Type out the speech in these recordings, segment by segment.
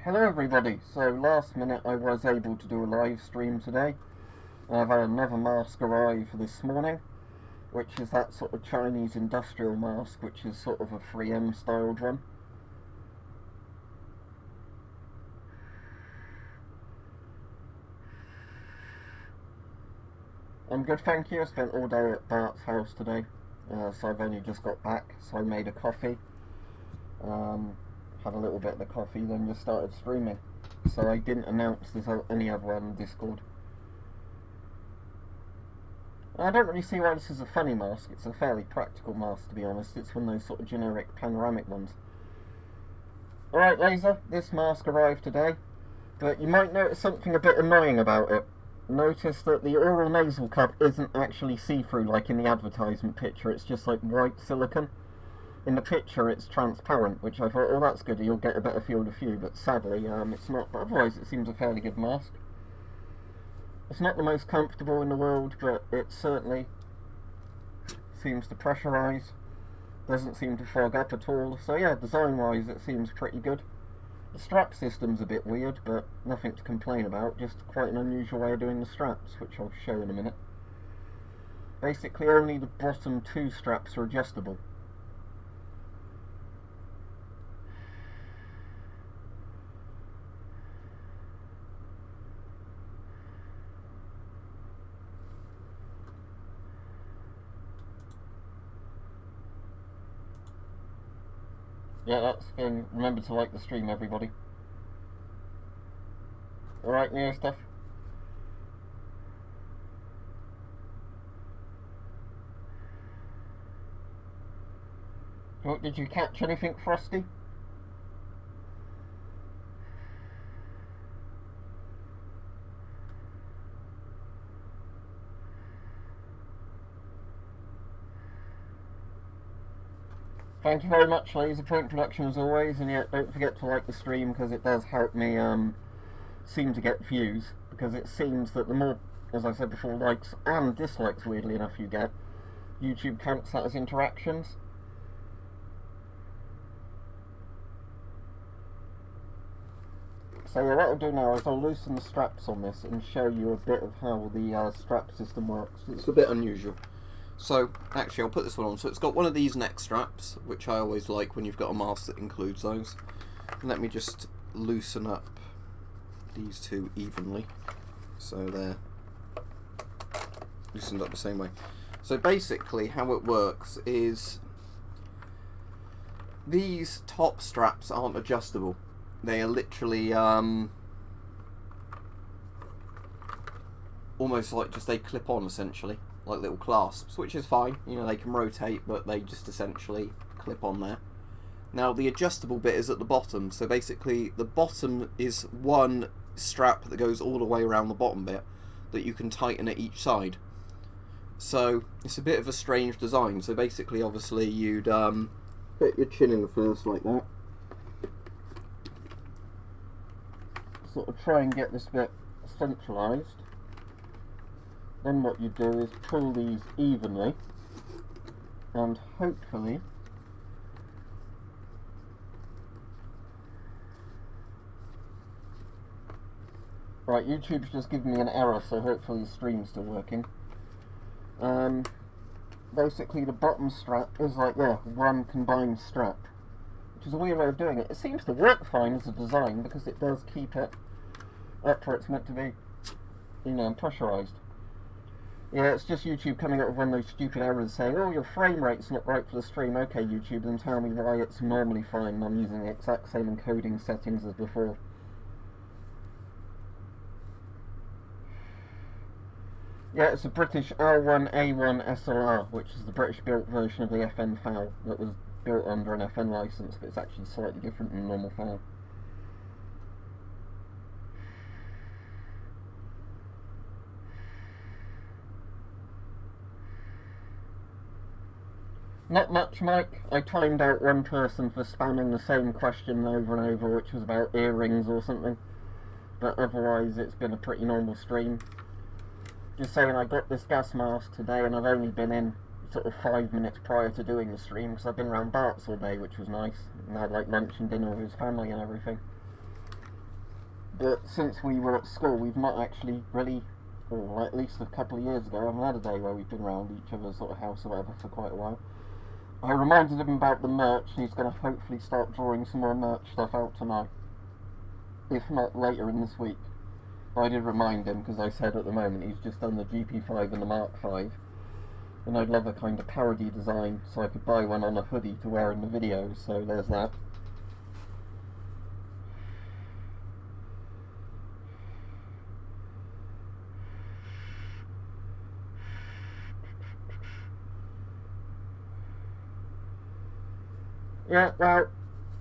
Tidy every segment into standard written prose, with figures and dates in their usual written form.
Hello everybody, so last minute I was able to do a live stream today. I've had another mask arrive this morning, which is that sort of Chinese industrial mask, which is sort of a 3M styled one. I'm good, thank you. I spent all day at Bart's house today, so I've only just got back, so I made a coffee. Had a little bit of the coffee, then just started streaming. So I didn't announce there's any other one on Discord. I don't really see why this is a funny mask. It's a fairly practical mask, to be honest. It's one of those sort of generic panoramic ones. Alright, Laser, this mask arrived today, but you might notice something a bit annoying about it. Notice that the oral nasal cup isn't actually see-through like in the advertisement picture. It's just like white silicone. In the picture it's transparent, which I thought, oh that's good, you'll get a better field of view, but sadly it's not. But otherwise it seems a fairly good mask. It's not the most comfortable in the world, but it certainly seems to pressurise, doesn't seem to fog up at all, so yeah, design wise it seems pretty good. The strap system's a bit weird, but nothing to complain about, just quite an unusual way of doing the straps, which I'll show in a minute. Basically only the bottom two straps are adjustable. Yeah, that's the thing. Remember to like the stream, everybody. Alright, new stuff. Oh, did you catch anything, Frosty? Thank you very much, Laser Point Production, as always, and yet don't forget to like the stream, because it does help me seem to get views, because it seems that the more, as I said before, likes and dislikes, weirdly enough, you get, YouTube counts that as interactions. So yeah, what I'll do now is I'll loosen the straps on this and show you a bit of how the strap system works. It's a bit unusual. So, actually I'll put this one on. So it's got one of these neck straps, which I always like when you've got a mask that includes those. And let me just loosen up these two evenly, so they're loosened up the same way. So basically how it works is these top straps aren't adjustable. They are literally almost like just they clip on, essentially, like little clasps, which is fine. You know, they can rotate, but they just essentially clip on there. Now the adjustable bit is at the bottom, so basically the bottom is one strap that goes all the way around the bottom bit that you can tighten at each side. So it's a bit of a strange design. So basically, obviously, you'd put your chin in first like that, sort of try and get this bit centralised. Then what you do is pull these evenly, and hopefully right, YouTube's just giving me an error, so hopefully the stream's still working. Basically the bottom strap is like, yeah, one combined strap, which is a weird way of doing it. It seems to work fine as a design, because it does keep it up where it's meant to be, you know, pressurised. Yeah, it's just YouTube coming up with one of those stupid errors saying, oh, your frame rate's not right for the stream. Okay, YouTube, then tell me why it's normally fine and I'm using the exact same encoding settings as before. Yeah, it's a British L1A1 SLR, which is the British built version of the FN FAL that was built under an FN license, but it's actually slightly different than normal FAL. Not much, Mike. I timed out one person for spamming the same question over and over, which was about earrings or something. But otherwise, it's been a pretty normal stream. Just saying, I got this gas mask today, and I've only been in sort of 5 minutes prior to doing the stream, because I've been around Bart's all day, which was nice. And I had like lunch and dinner with his family and everything. But since we were at school, we've not actually really, or at least a couple of years ago, I haven't had a day where we've been around each other's sort of house or whatever for quite a while. I reminded him about the merch, and he's going to hopefully start drawing some more merch stuff out tonight. If not later in this week. But I did remind him, because I said at the moment he's just done the GP5 and the Mark 5. And I'd love a kind of parody design, so I could buy one on a hoodie to wear in the videos, so there's that. Yeah, well,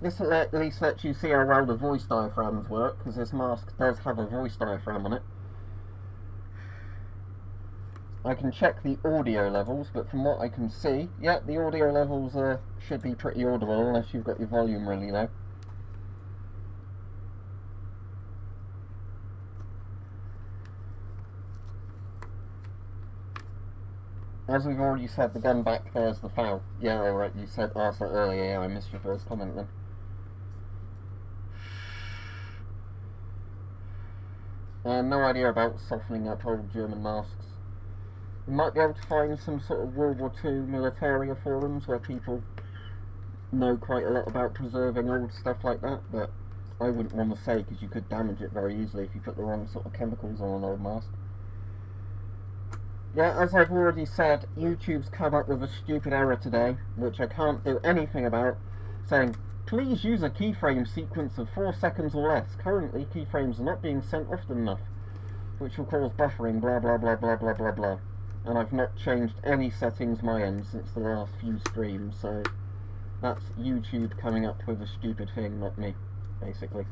this will at least let you see how well the voice diaphragms work, because this mask does have a voice diaphragm on it. I can check the audio levels, but from what I can see, yeah, the audio levels should be pretty audible unless you've got your volume really low. As we've already said, the gun back there's the foul. Yeah, alright, you said asked that earlier, yeah, I missed your first comment then. No idea about softening up old German masks. You might be able to find some sort of World War II militaria forums where people know quite a lot about preserving old stuff like that, but I wouldn't want to say because you could damage it very easily if you put the wrong sort of chemicals on an old mask. Yeah, as I've already said, YouTube's come up with a stupid error today, which I can't do anything about, saying, please use a keyframe sequence of 4 seconds or less. Currently, keyframes are not being sent often enough, which will cause buffering, blah blah blah blah blah blah blah. And I've not changed any settings my end since the last few streams, so that's YouTube coming up with a stupid thing, not me, basically.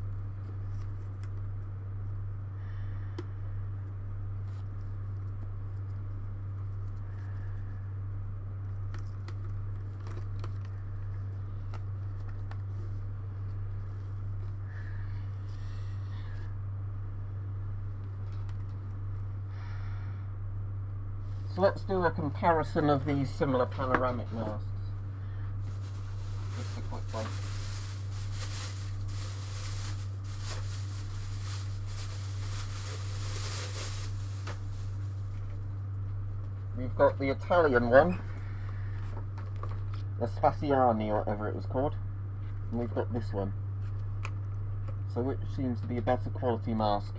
So let's do a comparison of these similar panoramic masks. Just a quick one. We've got the Italian one, the Spaziani or whatever it was called, and we've got this one. So which seems to be a better quality mask?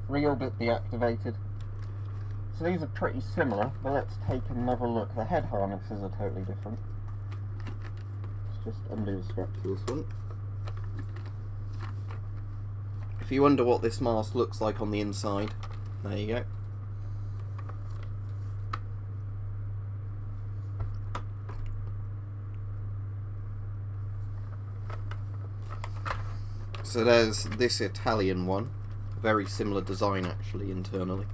Real bit deactivated. So these are pretty similar, but let's take another look. The head harnesses are totally different. Let's just undo the strap to this one. If you wonder what this mask looks like on the inside, there you go. So there's this Italian one. Very similar design actually internally.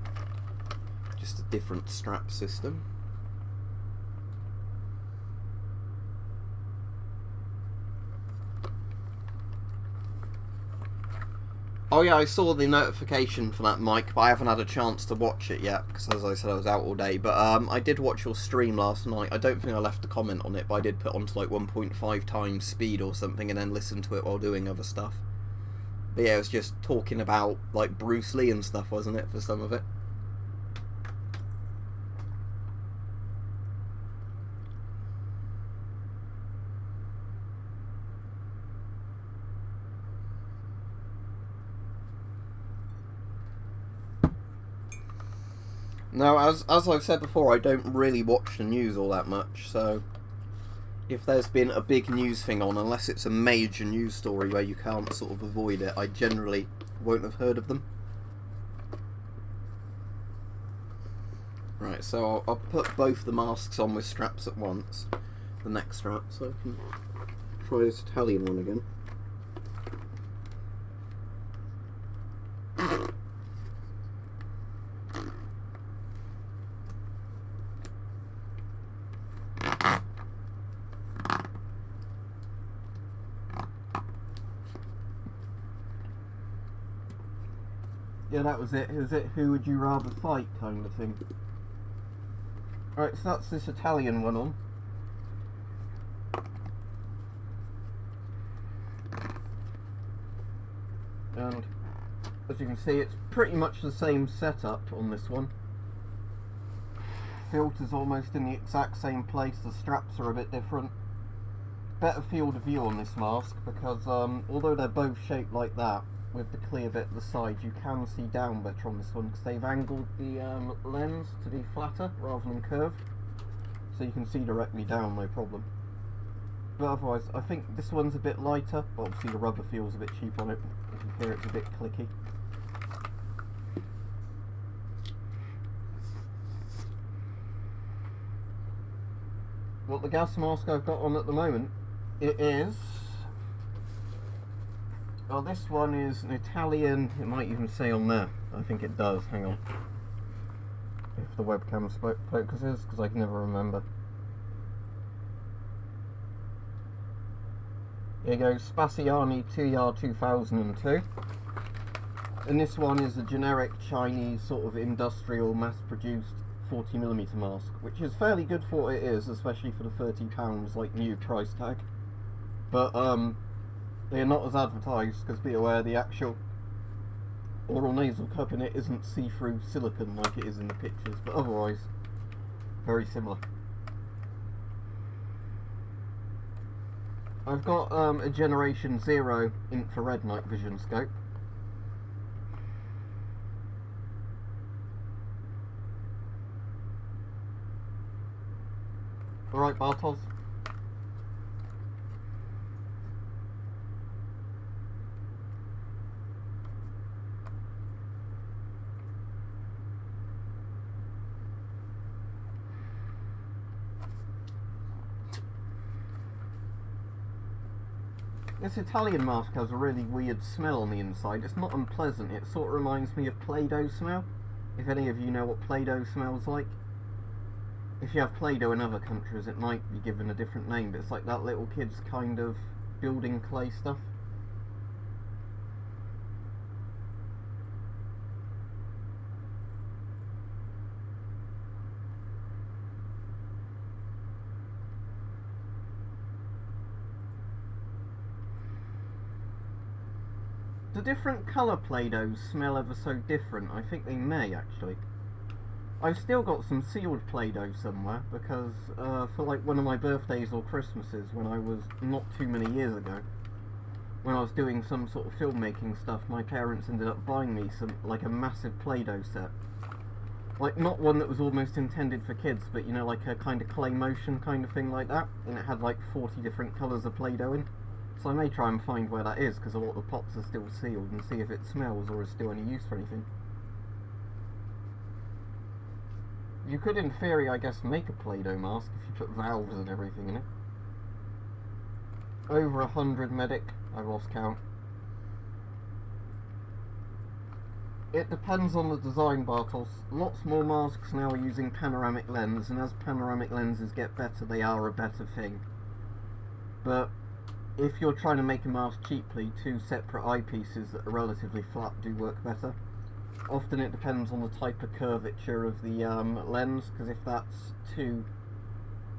Just a different strap system. Oh yeah, I saw the notification for that, Mike, but I haven't had a chance to watch it yet, because as I said, I was out all day. But I did watch your stream last night. I don't think I left a comment on it, but I did put onto like 1.5 times speed or something, and then listen to it while doing other stuff. But yeah, it was just talking about like Bruce Lee and stuff, wasn't it, for some of it? No, as I've said before, I don't really watch the news all that much, so if there's been a big news thing on, unless it's a major news story where you can't sort of avoid it, I generally won't have heard of them. Right, so I'll put both the masks on with straps at once. The neck strap, so I can try this Italian one again. Yeah, that was it. It was it. Who would you rather fight, kind of thing. Right, so that's this Italian one on. And as you can see, it's pretty much the same setup on this one. Filter's almost in the exact same place. The straps are a bit different. Better field of view on this mask because although they're both shaped like that, with the clear bit at the side, you can see down better on this one because they've angled the lens to be flatter rather than curved, so you can see directly down, no problem. But otherwise, I think this one's a bit lighter, but obviously the rubber feels a bit cheap on it. As you hear, it's a bit clicky. Well, the gas mask I've got on at the moment, it is... Well, this one is an Italian, it might even say on there. I think it does, hang on. If the webcam focuses, because I can never remember. There you go, Spaziani TR 2002. And this one is a generic Chinese sort of industrial mass-produced 40mm mask, which is fairly good for what it is, especially for the £30 like new price tag. But they are not as advertised, because be aware the actual oral nasal cup in it isn't see-through silicone like it is in the pictures, but otherwise very similar. I've got a Generation 0 infrared night vision scope. Alright, Bartos. This Italian mask has a really weird smell on the inside. It's not unpleasant, it sort of reminds me of Play-Doh smell. If any of you know what Play-Doh smells like. If you have Play-Doh in other countries, it might be given a different name, but it's like that little kid's kind of building clay stuff. Do different colour Play-Dohs smell ever so different? I think they may, actually. I've still got some sealed Play-Doh somewhere, because for like one of my birthdays or Christmases when I was not too many years ago, when I was doing some sort of filmmaking stuff, my parents ended up buying me like a massive Play-Doh set. Like, not one that was almost intended for kids, but you know, like a kind of clay motion kind of thing like that, and it had like 40 different colours of Play-Doh in. So I may try and find where that is, because a lot of the pots are still sealed, and see if it smells or is still any use for anything. You could, in theory, I guess, make a Play-Doh mask if you put valves and everything in it. Over 100 medic, I lost count. It depends on the design, Bartos. Lots more masks now are using panoramic lens, and as panoramic lenses get better, they are a better thing. But if you're trying to make a mask cheaply, two separate eyepieces that are relatively flat do work better. Often it depends on the type of curvature of the lens, because if that's too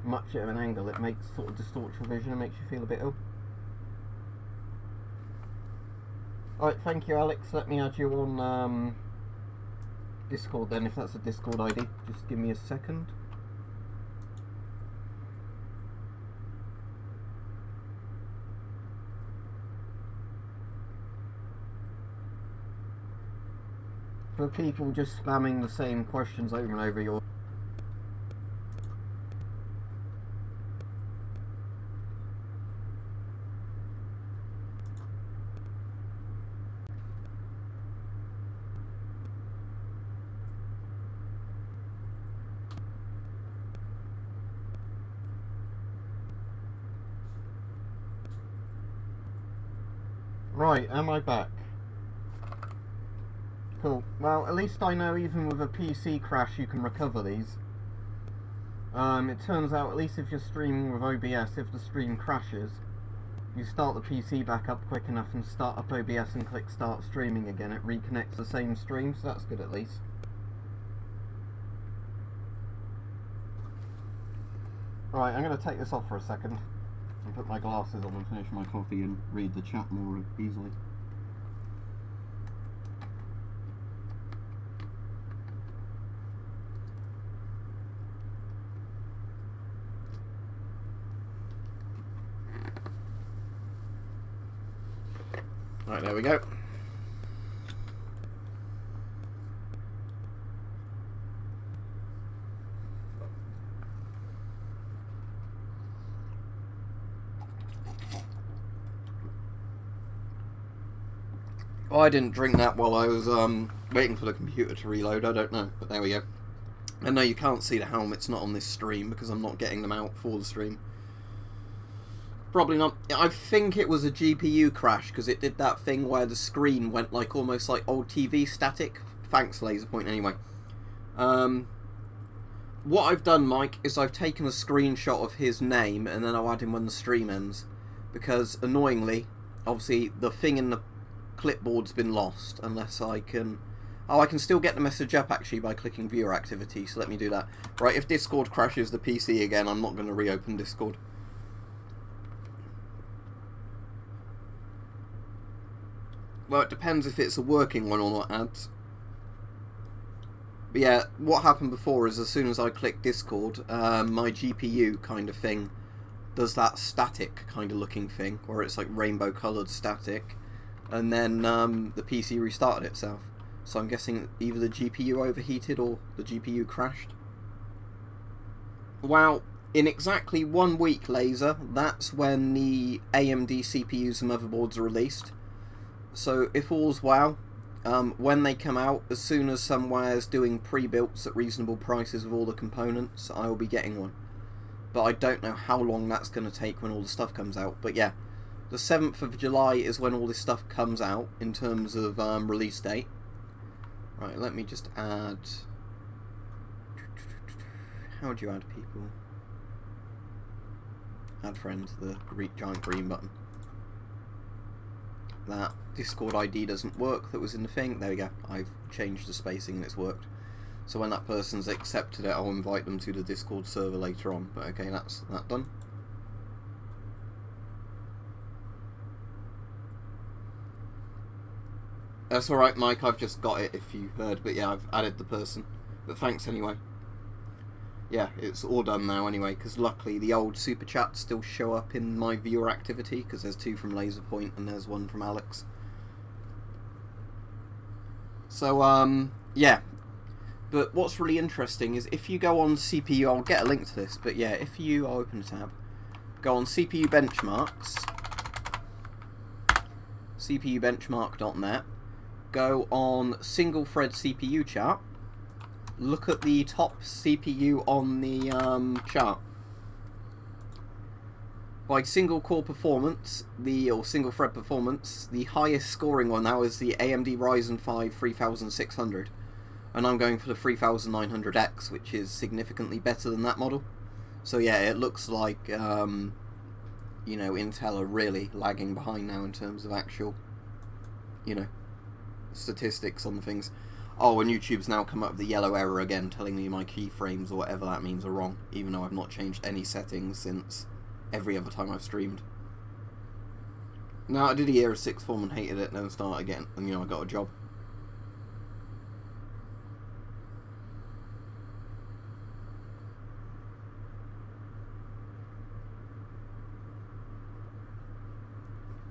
much at an angle, it makes sort of distorts your vision and makes you feel a bit ill. Alright, thank you, Alex. Let me add you on Discord then, if that's a Discord ID. Just give me a second. For people just spamming the same questions over and over, your right, am I back? Cool. Well, at least I know even with a PC crash you can recover these. It turns out, at least if you're streaming with OBS, if the stream crashes, you start the PC back up quick enough and start up OBS and click start streaming again, it reconnects the same stream, so that's good at least. Right, I'm going to take this off for a second and put my glasses on and finish my coffee and read the chat more easily. Right, there we go. Oh, I didn't drink that while I was waiting for the computer to reload, I don't know, but there we go. And no, you can't see the helmets not on this stream because I'm not getting them out for the stream. Probably not. I think it was a GPU crash because it did that thing where the screen went like almost like old TV static. Thanks, Laserpoint, anyway. What I've done, Mike, is I've taken a screenshot of his name and then I'll add him when the stream ends. Because, annoyingly, obviously, the thing in the clipboard's been lost unless I can... Oh, I can still get the message up, actually, by clicking viewer activity, so let me do that. Right, if Discord crashes the PC again, I'm not going to reopen Discord. Well, it depends if it's a working one or not, ads. But yeah, what happened before is as soon as I click Discord, my GPU kind of thing does that static kind of looking thing, where it's like rainbow coloured static, and then the PC restarted itself. So I'm guessing either the GPU overheated or the GPU crashed. Well, in exactly 1 week, Laser, that's when the AMD CPUs and motherboards are released. So if all's well, when they come out, as soon as somewhere's doing pre-builts at reasonable prices with all the components, I will be getting one. But I don't know how long that's going to take when all the stuff comes out. But yeah, the 7th of July is when all this stuff comes out in terms of release date. Right, let me just add... How do you add people? Add friends, the giant green button. That Discord ID doesn't work that was in the thing. There we go. I've changed the spacing and it's worked. So when that person's accepted it, I'll invite them to the Discord server later on. But okay, that's that done. That's alright, Mike. I've just got it if you heard. But yeah, I've added the person. But thanks anyway. Yeah, it's all done now anyway, because luckily the old super chats still show up in my viewer activity, because there's 2 from Laserpoint and there's 1 from Alex. So, yeah. But what's really interesting is if you go on CPU, I'll get a link to this, but yeah, if you, I'll open a tab, go on CPU benchmarks, cpubenchmark.net, go on single thread CPU chart, look at the top CPU on the chart. By single core performance, or single thread performance, the highest scoring one now is the AMD Ryzen 5 3600. And I'm going for the 3900X, which is significantly better than that model. So yeah, it looks like, you know, Intel are really lagging behind now in terms of actual, you know, statistics on the things. Oh, and YouTube's now come up with the yellow error again, telling me my keyframes or whatever that means are wrong, even though I've not changed any settings since every other time I've streamed. No, I did a year of sixth form and hated it, and then started again, and you know, I got a job.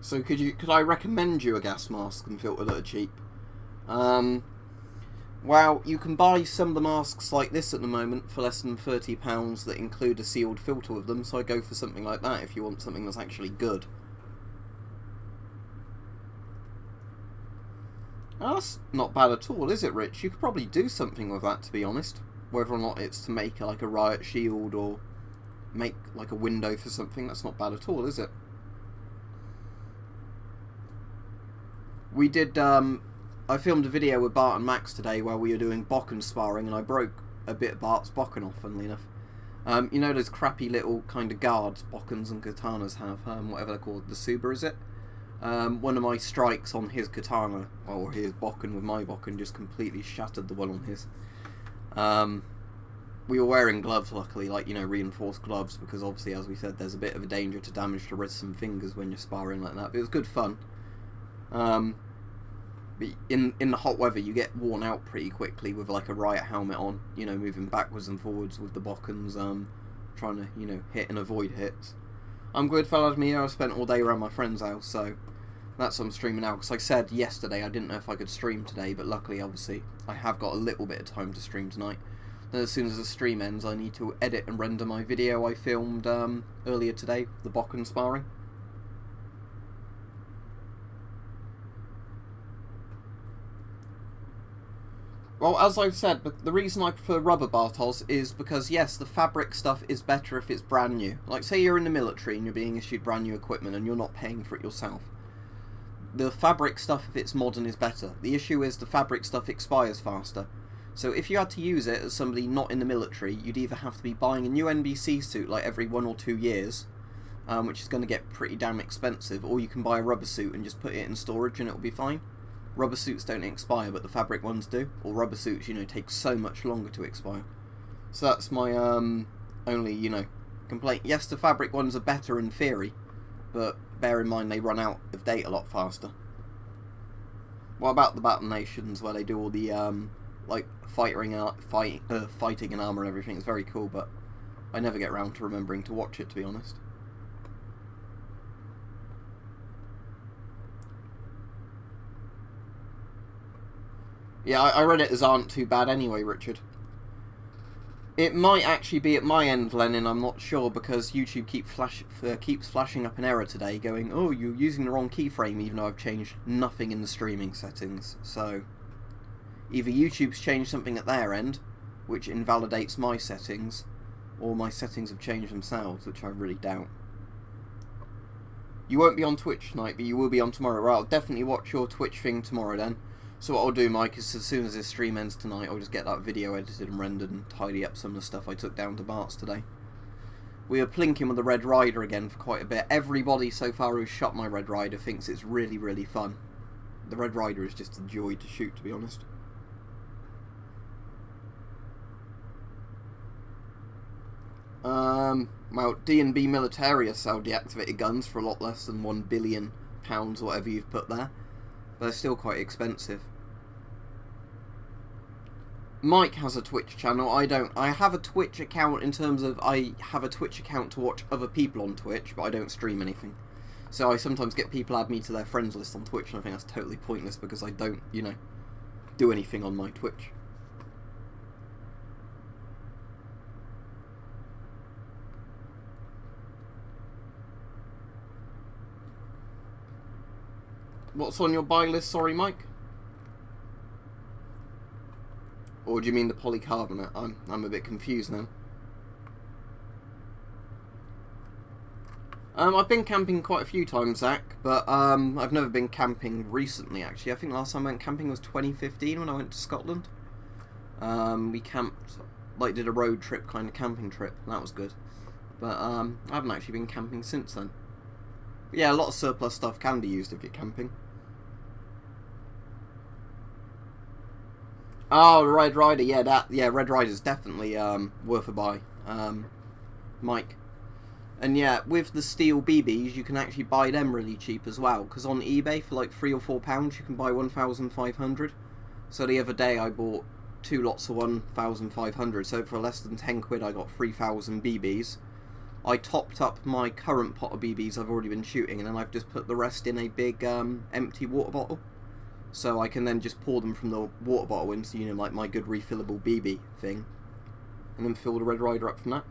So could I recommend you a gas mask and filter that are cheap? Well, you can buy some of the masks like this at the moment for less than £30 that include a sealed filter with them, so I go for something like that if you want something that's actually good. Oh, that's not bad at all, is it, Rich? You could probably do something with that, to be honest. Whether or not it's to make like a riot shield or make like a window for something, that's not bad at all, is it? We did, I filmed a video with Bart and Max today where we were doing Bokken sparring, and I broke a bit of Bart's Bokken off, funnily enough. You know those crappy little kind of guards bokkens and katanas have, whatever they're called, the Suba, is it? One of my strikes on his katana, or his bokken with my bokken, just completely shattered the one on his. We were wearing gloves, luckily, like, you know, reinforced gloves, because obviously, as we said, there's a bit of a danger to damage to wrists and fingers when you're sparring like that, but it was good fun. But in the hot weather, you get worn out pretty quickly with, like, a riot helmet on, you know, moving backwards and forwards with the bokkens, trying to, you know, hit and avoid hits. I'm good, fellas. Me, I spent all day around my friend's house, so that's what I'm streaming now. Because I said yesterday I didn't know if I could stream today, but luckily, obviously, I have got a little bit of time to stream tonight. Then as soon as the stream ends, I need to edit and render my video I filmed earlier today, the bokken sparring. Well, as I've said, the reason I prefer rubber Bartos is because, yes, the fabric stuff is better if it's brand new. Like, say you're in the military and you're being issued brand new equipment and you're not paying for it yourself. The fabric stuff, if it's modern, is better. The issue is the fabric stuff expires faster. So if you had to use it as somebody not in the military, you'd either have to be buying a new NBC suit like every 1 or 2 years, which is going to get pretty damn expensive, or you can buy a rubber suit and just put it in storage and it'll be fine. Rubber suits don't expire, but the fabric ones do. Or rubber suits, you know, take so much longer to expire. So that's my only, you know, complaint. Yes, the fabric ones are better in theory, but bear in mind they run out of date a lot faster. What about the Battle Nations, where they do all the like fighting in armor and everything? It's very cool, but I never get around to remembering to watch it, to be honest. Yeah, I read it as aren't too bad anyway, Richard. It might actually be at my end, Lennon, I'm not sure, because YouTube keeps flashing up an error today going, oh, you're using the wrong keyframe, even though I've changed nothing in the streaming settings. So, either YouTube's changed something at their end, which invalidates my settings, or my settings have changed themselves, which I really doubt. You won't be on Twitch tonight, but you will be on tomorrow. Right, I'll definitely watch your Twitch thing tomorrow then. So what I'll do, Mike, is as soon as this stream ends tonight, I'll just get that video edited and rendered and tidy up some of the stuff I took down to Bart's today. We were plinking with the Red Rider again for quite a bit. Everybody so far who's shot my Red Rider thinks it's really, really fun. The Red Rider is just a joy to shoot, to be honest. Well, D&B Militaria sell deactivated guns for a lot less than £1 billion, whatever you've put there. But they're still quite expensive. Mike has a Twitch channel, I don't. I have a Twitch account in terms of I have a Twitch account to watch other people on Twitch, but I don't stream anything. So I sometimes get people add me to their friends list on Twitch, and I think that's totally pointless because I don't, you know, do anything on my Twitch. What's on your buy list, sorry, Mike? Or do you mean the polycarbonate? I'm a bit confused now. I've been camping quite a few times, Zach, but I've never been camping recently, actually. I think last time I went camping was 2015 when I went to Scotland. We camped, like, did a road trip, kind of camping trip, and that was good. But I haven't actually been camping since then. But yeah, a lot of surplus stuff can be used if you're camping. Oh, Red Rider, yeah, Red Rider's definitely worth a buy, Mike. And yeah, with the steel BBs, you can actually buy them really cheap as well, because on eBay for like £3 or £4 you can buy 1,500. So the other day I bought 2 lots of 1,500, so for less than 10 quid I got 3,000 BBs. I topped up my current pot of BBs I've already been shooting, and then I've just put the rest in a big empty water bottle. So I can then just pour them from the water bottle into, you know, like my good refillable BB thing. And then fill the Red Rider up from that.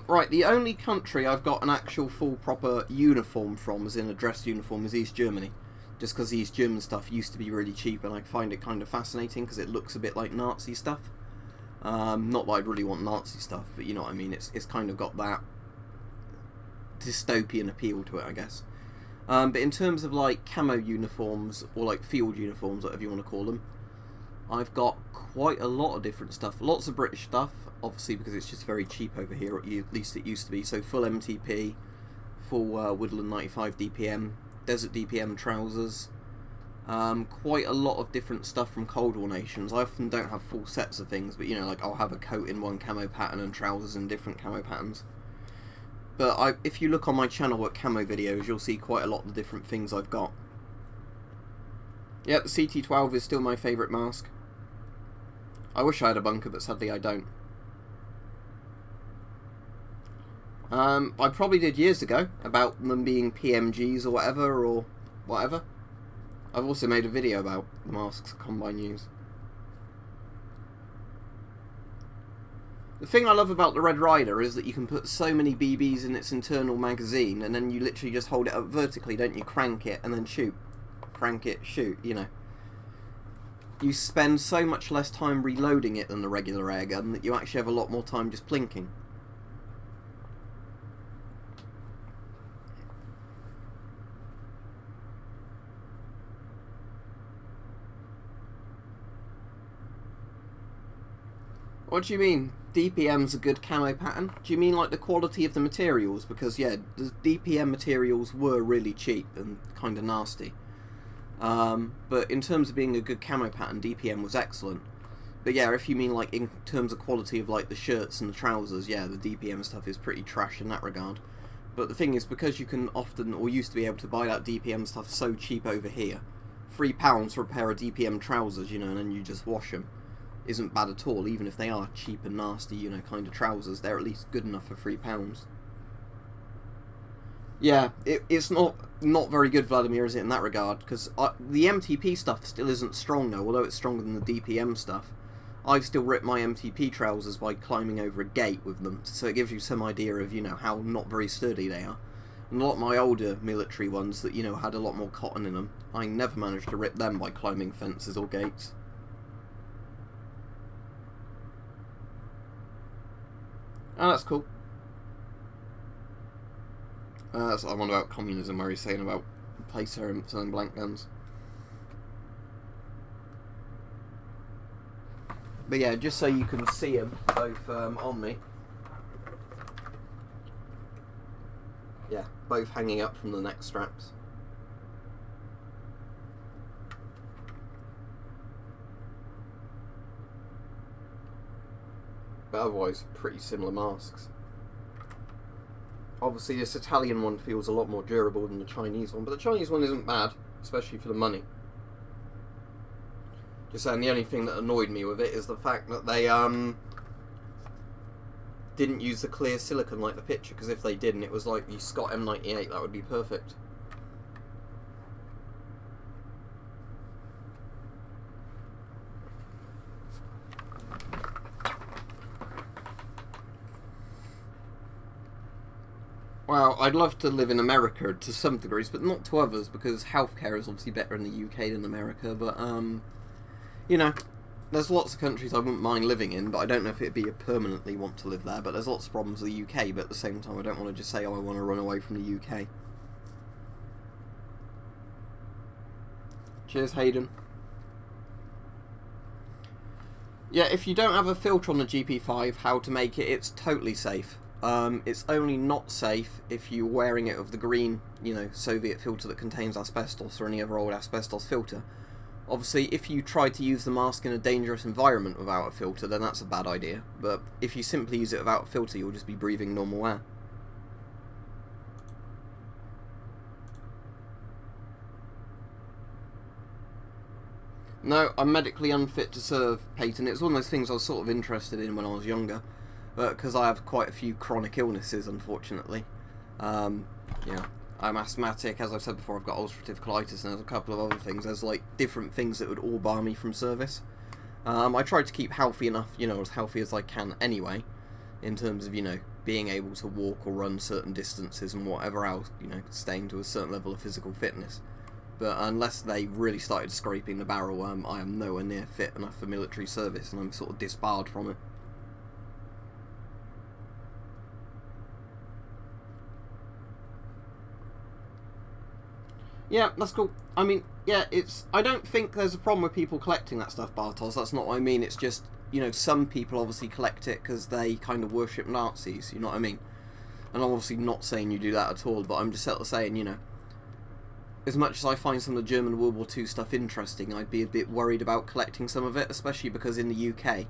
Right, the only country I've got an actual full proper uniform from, as in a dress uniform, is East Germany. Just because East German stuff used to be really cheap, and I find it kind of fascinating because it looks a bit like Nazi stuff. Not that I'd really want Nazi stuff, but you know what I mean, it's kind of got that dystopian appeal to it, I guess. But in terms of like camo uniforms, or like field uniforms, whatever you want to call them, I've got quite a lot of different stuff. Lots of British stuff, obviously because it's just very cheap over here, at least it used to be. So full MTP, full Woodland 95 DPM, Desert DPM trousers. Quite a lot of different stuff from Cold War nations. I often don't have full sets of things, but you know, like I'll have a coat in one camo pattern and trousers in different camo patterns. But if you look on my channel at camo videos, you'll see quite a lot of the different things I've got. Yeah, the CT12 is still my favourite mask. I wish I had a bunker, but sadly I don't. I probably did years ago about them being PMGs or whatever. I've also made a video about the masks Combine use. The thing I love about the Red Rider is that you can put so many BBs in its internal magazine, and then you literally just hold it up vertically, don't you? Crank it and then shoot. Crank it, shoot, you know. You spend so much less time reloading it than the regular air gun that you actually have a lot more time just plinking. What do you mean? DPM's a good camo pattern? Do you mean like the quality of the materials? Because yeah, the DPM materials were really cheap and kind of nasty. But in terms of being a good camo pattern, DPM was excellent. But yeah, if you mean like in terms of quality of like the shirts and the trousers, yeah, the DPM stuff is pretty trash in that regard. But the thing is, because you can often, or used to be able to buy that DPM stuff so cheap over here, £3 for a pair of DPM trousers, you know, and then you just wash them, isn't bad at all. Even if they are cheap and nasty, you know, kind of trousers, they're at least good enough for £3. Yeah, it's not very good, Vladimir, is it, in that regard? Because the MTP stuff still isn't strong, though, although it's stronger than the DPM stuff. I've still ripped my MTP trousers by climbing over a gate with them, so it gives you some idea of, you know, how not very sturdy they are. And a lot of my older military ones that, you know, had a lot more cotton in them, I never managed to rip them by climbing fences or gates. Oh, that's cool. That's what I wonder about communism, where he's saying about placer and selling blank guns. But yeah, just so you can see them both on me. Yeah, both hanging up from the neck straps. But otherwise, pretty similar masks. Obviously, this Italian one feels a lot more durable than the Chinese one, but the Chinese one isn't bad, especially for the money. Just saying, the only thing that annoyed me with it is the fact that they didn't use the clear silicone like the picture, because if they didn't, it was like the Scott M98, that would be perfect. Well, I'd love to live in America to some degrees, but not to others, because healthcare is obviously better in the UK than America, but, you know, there's lots of countries I wouldn't mind living in, but I don't know if it'd be a permanently want to live there, but there's lots of problems with the UK, but at the same time I don't want to just say, oh, I want to run away from the UK. Cheers, Hayden. Yeah, if you don't have a filter on the GP5, how to make it, it's totally safe. It's only not safe if you're wearing it with the green, you know, Soviet filter that contains asbestos or any other old asbestos filter. Obviously, if you try to use the mask in a dangerous environment without a filter, then that's a bad idea. But if you simply use it without a filter, you'll just be breathing normal air. No, I'm medically unfit to serve, Peyton. It's one of those things I was sort of interested in when I was younger. Because I have quite a few chronic illnesses, unfortunately. Yeah, I'm asthmatic, as I've said before, I've got ulcerative colitis, and there's a couple of other things. There's like different things that would all bar me from service. I try to keep healthy enough, you know, as healthy as I can anyway, in terms of, you know, being able to walk or run certain distances and whatever else, you know, staying to a certain level of physical fitness. But unless they really started scraping the barrel, I am nowhere near fit enough for military service, and I'm sort of disbarred from it. Yeah, that's cool. I mean, yeah, I don't think there's a problem with people collecting that stuff, Bartos. That's not what I mean. It's just, you know, some people obviously collect it because they kind of worship Nazis, you know what I mean? And I'm obviously not saying you do that at all, but I'm just sort of saying, you know, as much as I find some of the German World War II stuff interesting, I'd be a bit worried about collecting some of it, especially because in the UK,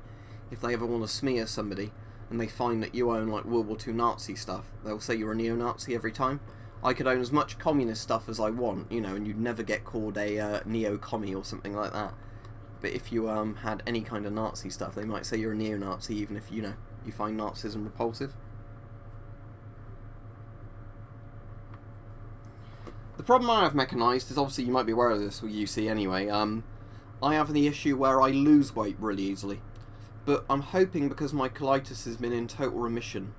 if they ever want to smear somebody and they find that you own like World War II Nazi stuff, they'll say you're a neo-Nazi every time. I could own as much communist stuff as I want, you know, and you'd never get called a neo-commie or something like that. But if you had any kind of Nazi stuff, they might say you're a neo-Nazi, even if, you know, you find Nazism repulsive. The problem I have mechanised is, obviously you might be aware of this with UC anyway, I have the issue where I lose weight really easily. But I'm hoping, because my colitis has been in total remission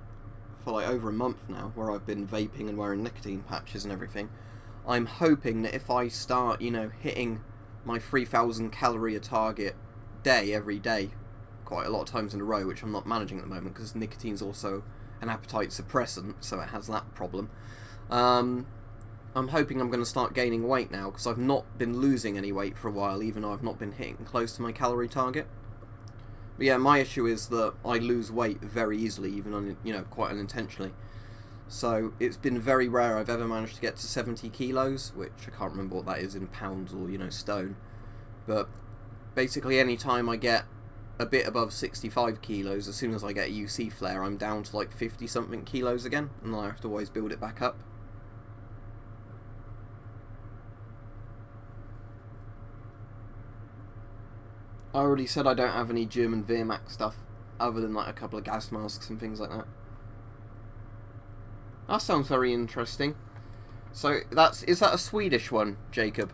for like over a month now, where I've been vaping and wearing nicotine patches and everything, I'm hoping that if I start, you know, hitting my 3,000 calorie a target day every day, quite a lot of times in a row, which I'm not managing at the moment because nicotine's also an appetite suppressant, so it has that problem. I'm hoping I'm going to start gaining weight now, because I've not been losing any weight for a while, even though I've not been hitting close to my calorie target. But yeah, my issue is that I lose weight very easily, even you know, quite unintentionally. So it's been very rare I've ever managed to get to 70 kilos, which I can't remember what that is in pounds or, you know, stone. But basically any time I get a bit above 65 kilos, as soon as I get a UC flare, I'm down to like 50 something kilos again, and then I have to always build it back up. I already said I don't have any German Wehrmacht stuff, other than like a couple of gas masks and things like that. That sounds very interesting. So is that a Swedish one, Jacob?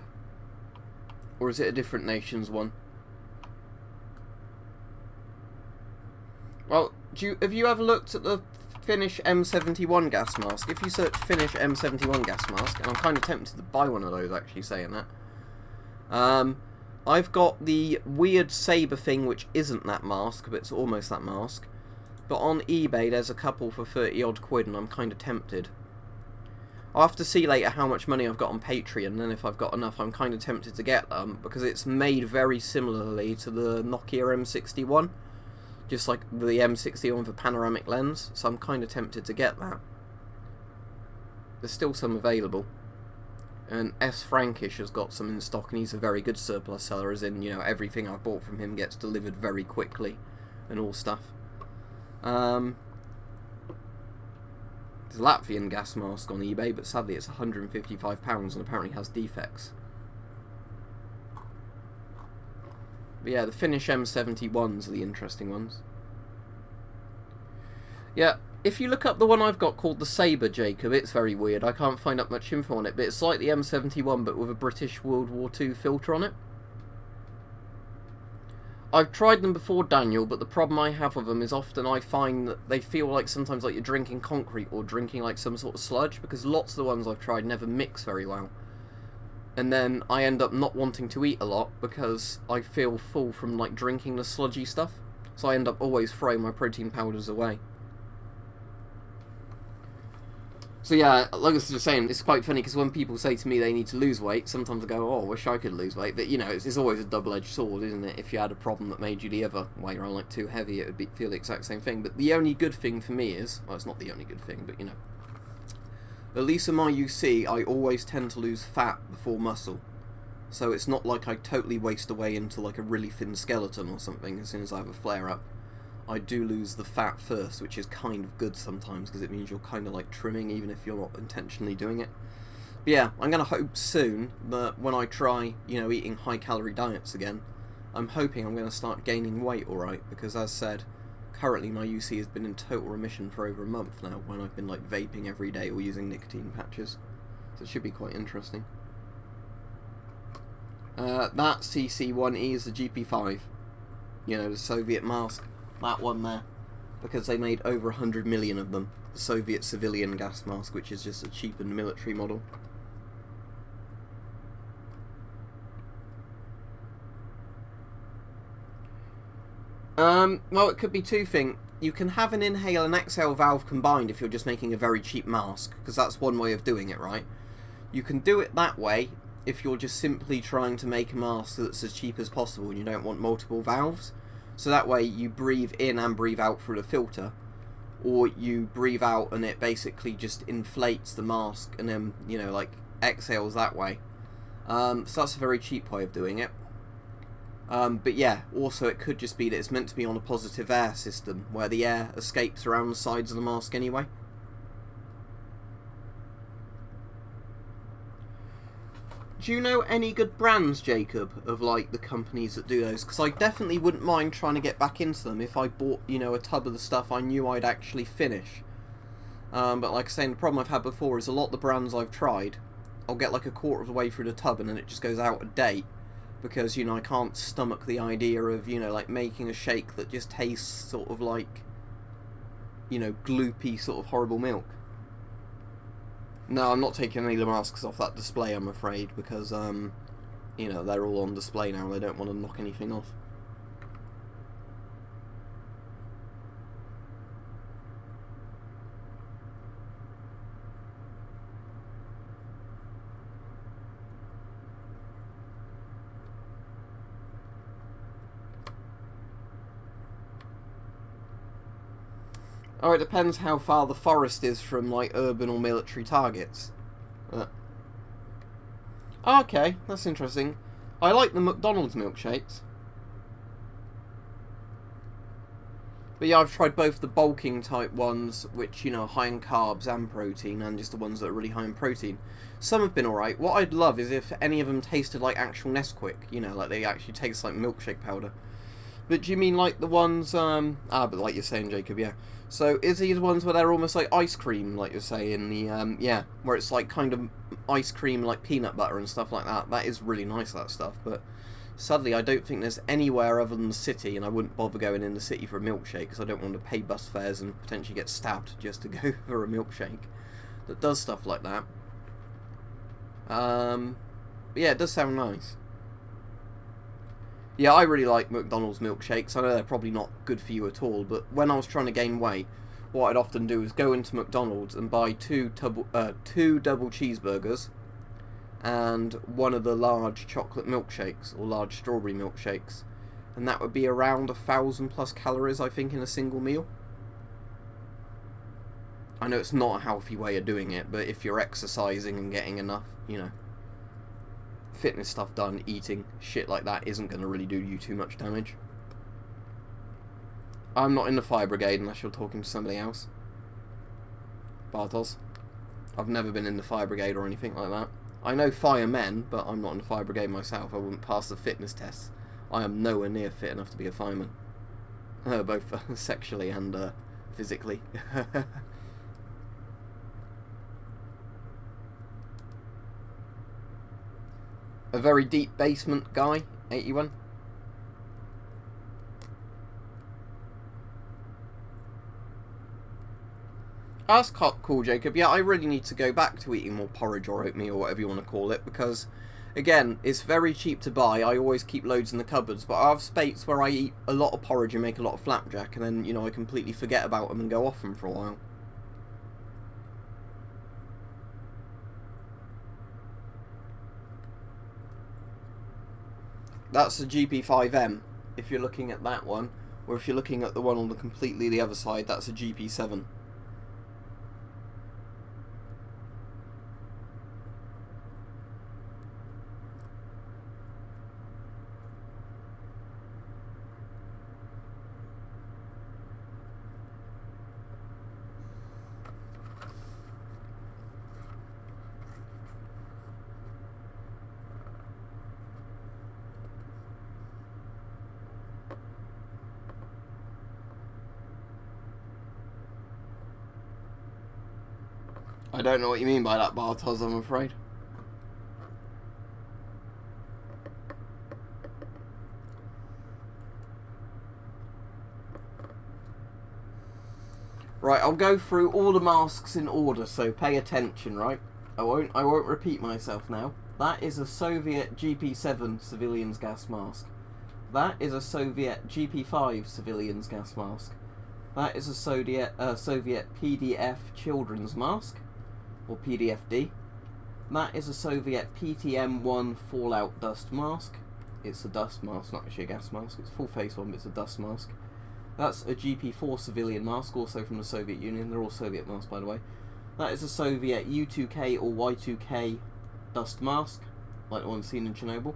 Or is it a different nation's one? Well, have you ever looked at the Finnish M71 gas mask? If you search Finnish M71 gas mask, and I'm kind of tempted to buy one of those, actually, saying that. I've got the weird saber thing, which isn't that mask, but it's almost that mask. But on eBay, there's a couple for 30 odd quid, and I'm kind of tempted. I'll have to see later how much money I've got on Patreon, and then if I've got enough, I'm kind of tempted to get them, because it's made very similarly to the Nokia M61. Just like the M61 with a panoramic lens, so I'm kind of tempted to get that. There's still some available. And S. Frankish has got some in stock, and he's a very good surplus seller, as in, you know, everything I've bought from him gets delivered very quickly, and all stuff. There's a Latvian gas mask on eBay, but sadly it's £155 and apparently has defects. But yeah, the Finnish M71s are the interesting ones. Yeah. If you look up the one I've got called the Sabre, Jacob, it's very weird. I can't find up much info on it, but it's like the M71 but with a British World War II filter on it. I've tried them before, Daniel, but the problem I have with them is often I find that they feel like sometimes like you're drinking concrete or drinking like some sort of sludge, because lots of the ones I've tried never mix very well. And then I end up not wanting to eat a lot because I feel full from like drinking the sludgy stuff. So I end up always throwing my protein powders away. So yeah, like I was just saying, it's quite funny because when people say to me they need to lose weight, sometimes I go, oh, I wish I could lose weight. But, you know, it's always a double-edged sword, isn't it? If you had a problem that made you the other way around, like too heavy, it would feel the exact same thing. But the only good thing for me is, well, it's not the only good thing, but, you know, at least in my UC, I always tend to lose fat before muscle. So it's not like I totally waste away into, like, a really thin skeleton or something as soon as I have a flare-up. I do lose the fat first, which is kind of good sometimes, because it means you're kind of like trimming, even if you're not intentionally doing it. But yeah, I'm going to hope soon that when I try, you know, eating high-calorie diets again, I'm hoping I'm going to start gaining weight alright, because as said, currently my UC has been in total remission for over a month now, when I've been like vaping every day or using nicotine patches. So it should be quite interesting. That CC1E is the GP5. You know, the Soviet mask. That one there, because they made over 100 million of them. The Soviet civilian gas mask, which is just a cheapened military model. Well, it could be two things. You can have an inhale and exhale valve combined if you're just making a very cheap mask, because that's one way of doing it, right? You can do it that way, if you're just simply trying to make a mask that's as cheap as possible and you don't want multiple valves. So that way you breathe in and breathe out through the filter, or you breathe out and it basically just inflates the mask and then, you know, like exhales that way. So that's a very cheap way of doing it. But yeah, also it could just be that it's meant to be on a positive air system where the air escapes around the sides of the mask anyway. Do you know any good brands, Jacob, of like the companies that do those? Because I definitely wouldn't mind trying to get back into them if I bought, you know, a tub of the stuff I knew I'd actually finish. But like I say, the problem I've had before is a lot of the brands I've tried, I'll get like a quarter of the way through the tub and then it just goes out of date. Because, you know, I can't stomach the idea of, you know, like making a shake that just tastes sort of like, you know, gloopy sort of horrible milk. No, I'm not taking any of the masks off that display, I'm afraid, because, you know, they're all on display now and I don't want to knock anything off. Oh, it depends how far the forest is from, like, urban or military targets. Okay, that's interesting. I like the McDonald's milkshakes. But yeah, I've tried both the bulking type ones, which, you know, are high in carbs and protein, and just the ones that are really high in protein. Some have been alright. What I'd love is if any of them tasted like actual Nesquik, you know, like they actually taste like milkshake powder. But do you mean like the ones, but like you're saying, Jacob, yeah. So is these ones where they're almost like ice cream, like you're saying, the, yeah, where it's like kind of ice cream, like peanut butter and stuff like that. That is really nice, that stuff, but sadly I don't think there's anywhere other than the city, and I wouldn't bother going in the city for a milkshake, because I don't want to pay bus fares and potentially get stabbed just to go for a milkshake that does stuff like that. Yeah, it does sound nice. Yeah, I really like McDonald's milkshakes. I know they're probably not good for you at all, but when I was trying to gain weight, what I'd often do is go into McDonald's and buy two double cheeseburgers and one of the large chocolate milkshakes, or large strawberry milkshakes. And that would be around 1,000+ calories, I think, in a single meal. I know it's not a healthy way of doing it, but if you're exercising and getting enough, you know, fitness stuff done, eating shit like that isn't going to really do you too much damage. I'm not in the fire brigade unless you're talking to somebody else. Bartos. I've never been in the fire brigade or anything like that. I know firemen, but I'm not in the fire brigade myself. I wouldn't pass the fitness tests. I am nowhere near fit enough to be a fireman. Both sexually and physically. A very deep basement guy, 81. That's cool, Jacob. Yeah, I really need to go back to eating more porridge or oatmeal or whatever you want to call it, because, again, it's very cheap to buy. I always keep loads in the cupboards, but I have spates where I eat a lot of porridge and make a lot of flapjack, and then, you know, I completely forget about them and go off them for a while. That's the GP5M, if you're looking at that one, or if you're looking at the one on the completely the other side, that's a GP7. I don't know what you mean by that, Bartos, I'm afraid. Right, I'll go through all the masks in order, so pay attention, right? I won't repeat myself now. That is a Soviet GP7 civilian's gas mask. That is a Soviet GP5 civilian's gas mask. That is a Soviet PDF children's mask, or PDFD. That is a Soviet PTM-1 Fallout dust mask. It's a dust mask, not actually a gas mask. It's a full face one, but it's a dust mask. That's a GP4 civilian mask, also from the Soviet Union. They're all Soviet masks, by the way. That is a Soviet U2K or Y2K dust mask, like the one seen in Chernobyl.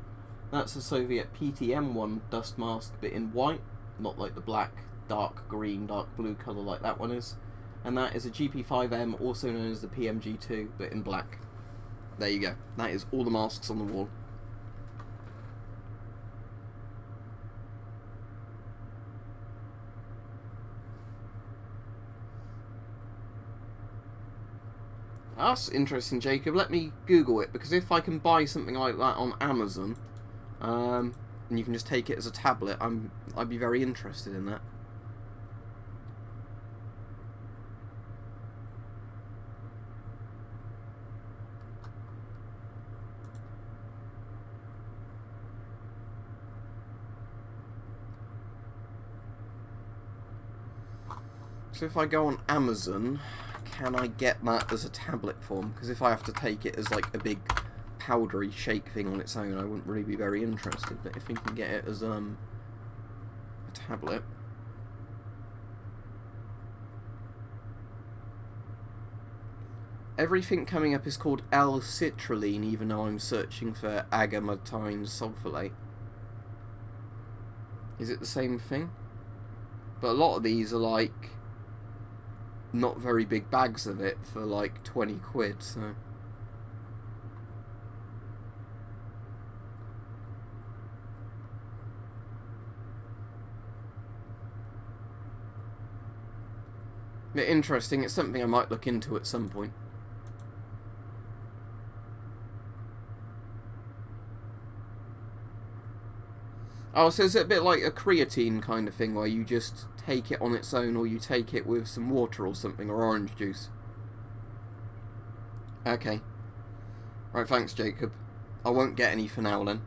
That's a Soviet PTM-1 dust mask, but in white, not like the black, dark green, dark blue colour like that one is. And that is a GP5M, also known as the PMG2, but in black. There you go. That is all the masks on the wall. That's interesting, Jacob. Let me Google it, because if I can buy something like that on Amazon, and you can just take it as a tablet, I'd be very interested in that. So if I go on Amazon, can I get that as a tablet form? Because if I have to take it as like a big powdery shake thing on its own, I wouldn't really be very interested. But if we can get it as a tablet, everything coming up is called L-citrulline, even though I'm searching for agamatine sulfolate. Is it the same thing? But a lot of these are like not very big bags of it for like 20 quid, so. Bit interesting. It's something I might look into at some point. Oh, so is it a bit like a creatine kind of thing, where you just take it on its own, or you take it with some water or something, or orange juice? Okay. Right, thanks, Jacob. I won't get any for now, then.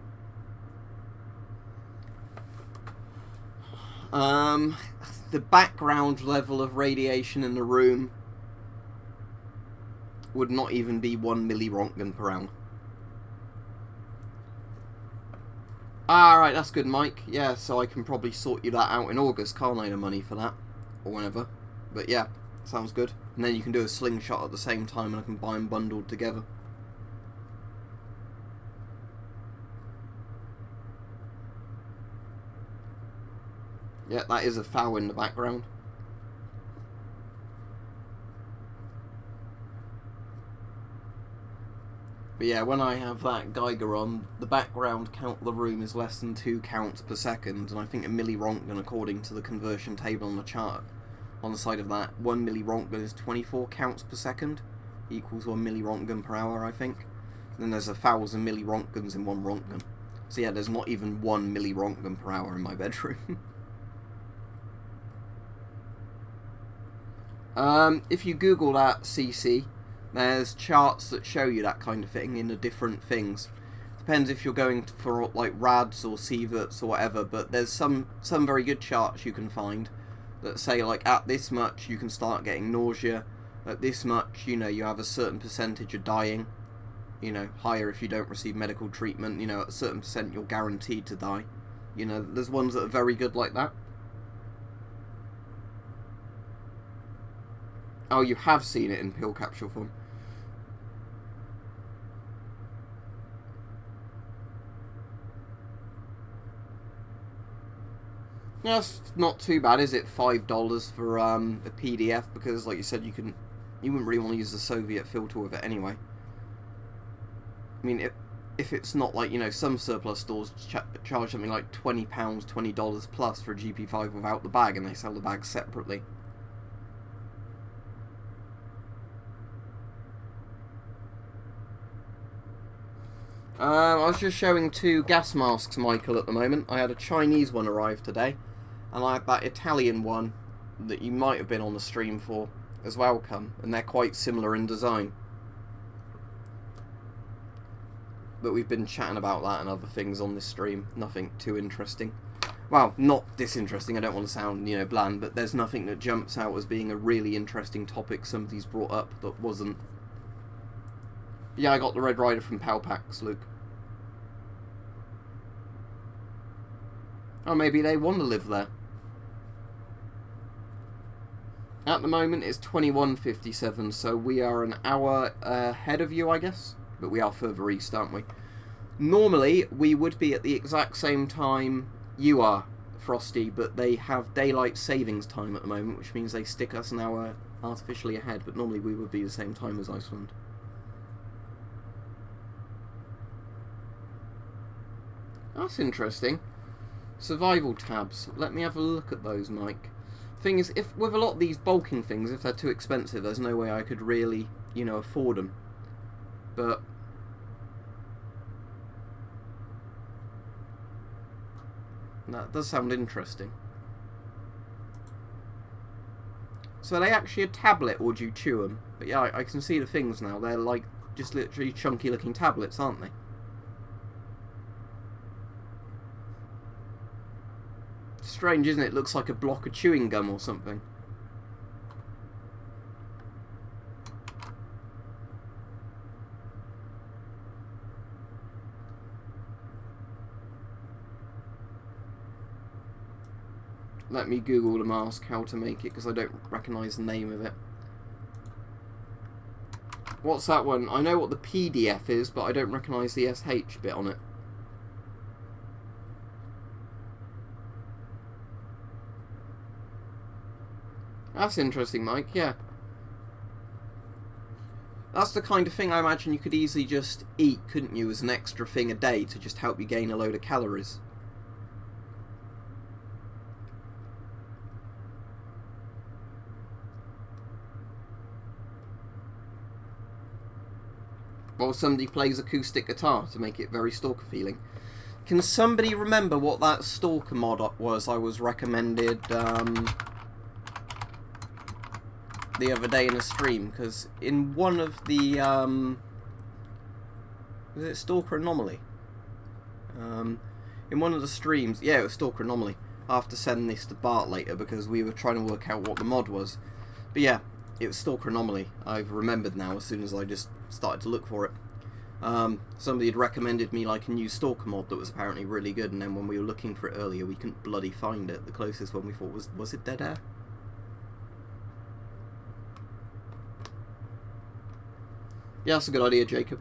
The background level of radiation in the room would not even be 1 millirontgen per hour. Alright, that's good, Mike. Yeah, so I can probably sort you that out in August, can't I, the money for that? Or whenever. But yeah, sounds good. And then you can do a slingshot at the same time, and I can buy them bundled together. Yeah, that is a foul in the background. But yeah, when I have that Geiger on, the background count of the room is less than 2 counts per second, and I think a millirontgen, according to the conversion table on the chart on the side of that, 1 millirontgen is 24 counts per second, equals 1 millirontgen per hour, I think. And then there's 1,000 millirontgens in 1 rontgen. So yeah, there's not even 1 millirontgen per hour in my bedroom. If you Google that, CC, there's charts that show you that kind of thing in the different things. Depends if you're going for like rads or sieverts or whatever, but there's some very good charts you can find that say like at this much you can start getting nausea, at this much, you know, you have a certain percentage of dying, you know, higher if you don't receive medical treatment, you know, at a certain percent you're guaranteed to die. You know, there's ones that are very good like that. Oh, you have seen it in pill capsule form. Yeah, it's not too bad, is it? $5 for a PDF, because, like you said, you wouldn't really want to use the Soviet filter with it anyway. I mean, if it's not like, you know, some surplus stores charge something like £20, $20 plus for a GP5 without the bag, and they sell the bag separately. I was just showing 2 gas masks, Michael, at the moment. I had a Chinese one arrive today, and I had that Italian one that you might have been on the stream for as well come, and they're quite similar in design. But we've been chatting about that and other things on this stream. Nothing too interesting. Well, not disinteresting, I don't want to sound, you know, bland, but there's nothing that jumps out as being a really interesting topic somebody's brought up that wasn't. Yeah, I got the Red Rider from Palpax, Luke. Oh, maybe they want to live there. At the moment, it's 21:57, so we are an hour ahead of you, I guess. But we are further east, aren't we? Normally, we would be at the exact same time you are, Frosty, but they have daylight savings time at the moment, which means they stick us an hour artificially ahead, but normally we would be the same time as Iceland. That's interesting. Survival tabs. Let me have a look at those, Mike. Thing is, if with a lot of these bulking things, if they're too expensive, there's no way I could really, you know, afford them. But that does sound interesting. So are they actually a tablet, or do you chew them? But yeah, I can see the things now. They're like just literally chunky looking tablets, aren't they? Strange, isn't it? It looks like a block of chewing gum or something. Let me Google the mask, how to make it, because I don't recognise the name of it. What's that one? I know what the PDF is, but I don't recognise the SH bit on it. That's interesting, Mike, yeah. That's the kind of thing I imagine you could easily just eat, couldn't you, as an extra thing a day to just help you gain a load of calories. While somebody plays acoustic guitar to make it very stalker feeling. Can somebody remember what that stalker mod was I was recommended the other day in a stream? Because in one of the was it Stalker Anomaly? In one of the streams, yeah, it was Stalker Anomaly. I'll have to send this to Bart later because we were trying to work out what the mod was. But yeah, it was Stalker Anomaly. I've remembered now as soon as I just started to look for it. Somebody had recommended me like a new Stalker mod that was apparently really good, and then when we were looking for it earlier, we couldn't bloody find it. The closest one we thought was it Dead Air? Yeah, that's a good idea, Jacob.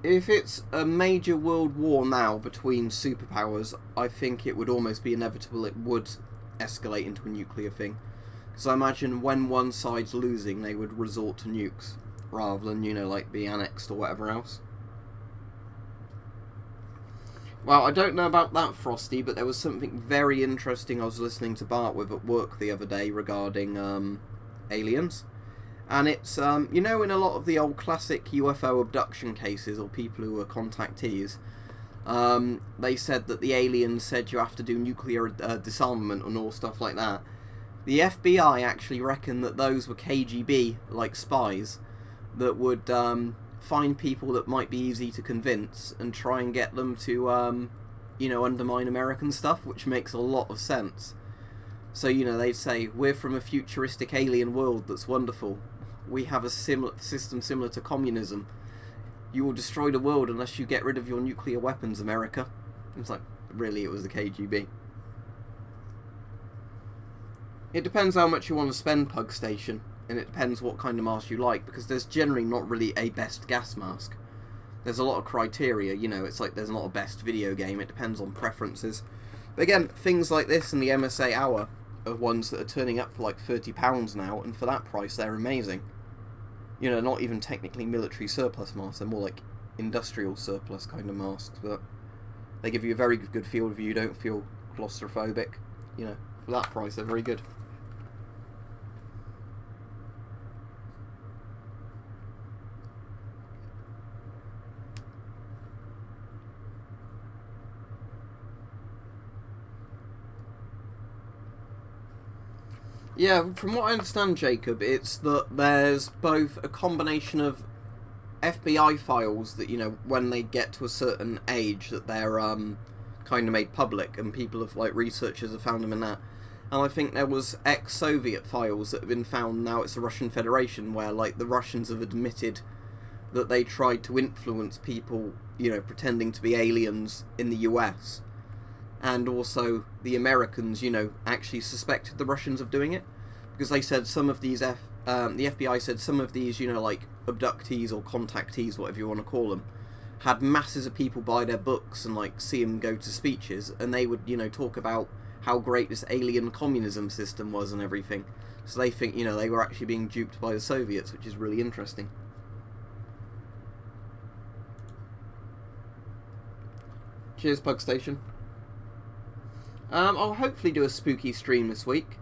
If it's a major world war now between superpowers, I think it would almost be inevitable it would escalate into a nuclear thing. Because I imagine when one side's losing, they would resort to nukes, rather than, you know, like be annexed or whatever else. Well, I don't know about that, Frosty, but there was something very interesting I was listening to Bart with at work the other day regarding aliens. And it's, you know, in a lot of the old classic UFO abduction cases, or people who were contactees, they said that the aliens said you have to do nuclear disarmament and all stuff like that. The FBI actually reckon that those were KGB, like spies, that would find people that might be easy to convince and try and get them to, you know, undermine American stuff, which makes a lot of sense. So, you know, they'd say, we're from a futuristic alien world that's wonderful. We have a system similar to communism. You will destroy the world unless you get rid of your nuclear weapons, America. It's like, really, it was the KGB. It depends how much you want to spend, Pug Station, and it depends what kind of mask you like, because there's generally not really a best gas mask. There's a lot of criteria, you know, it's like there's not a best video game, it depends on preferences. But again, things like this and the MSA Hour are ones that are turning up for like £30 now, and for that price they're amazing. You know, not even technically military surplus masks, they're more like industrial surplus kind of masks, but they give you a very good feel if you don't feel claustrophobic. You know, for that price they're very good. Yeah, from what I understand, Jacob, it's that there's both a combination of FBI files that, you know, when they get to a certain age that they're kind of made public, and people have, like, researchers have found them in that. And I think there was ex-Soviet files that have been found, now it's the Russian Federation, where, like, the Russians have admitted that they tried to influence people, you know, pretending to be aliens in the US. And also the Americans, you know, actually suspected the Russians of doing it. Because they said some of these, the FBI said some of these, you know, like, abductees or contactees, whatever you want to call them, had masses of people buy their books and, like, see them go to speeches, and they would, you know, talk about how great this alien communism system was and everything. So they think, you know, they were actually being duped by the Soviets, which is really interesting. Cheers, Pug Station. I'll hopefully do a spooky stream this week.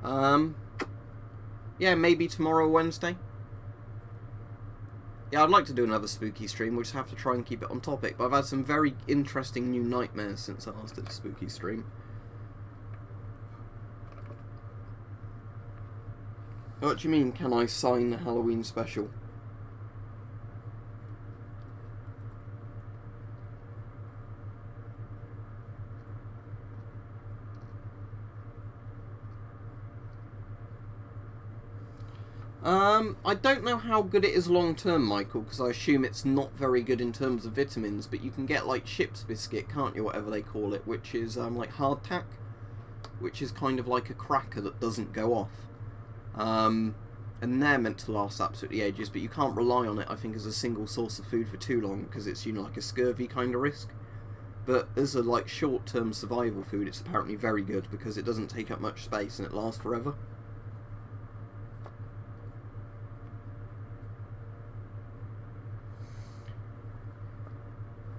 Yeah, maybe tomorrow, Wednesday. Yeah, I'd like to do another spooky stream. We'll just have to try and keep it on topic. But I've had some very interesting new nightmares since I last did a spooky stream. What do you mean, can I sign the Halloween special? I don't know how good it is long term, Michael, because I assume it's not very good in terms of vitamins, but you can get, like, ship's biscuit, can't you, whatever they call it, which is, like, hardtack, which is kind of like a cracker that doesn't go off. And they're meant to last absolutely ages, but you can't rely on it, I think, as a single source of food for too long, because it's, you know, like a scurvy kind of risk. But as a, like, short-term survival food, it's apparently very good, because it doesn't take up much space and it lasts forever.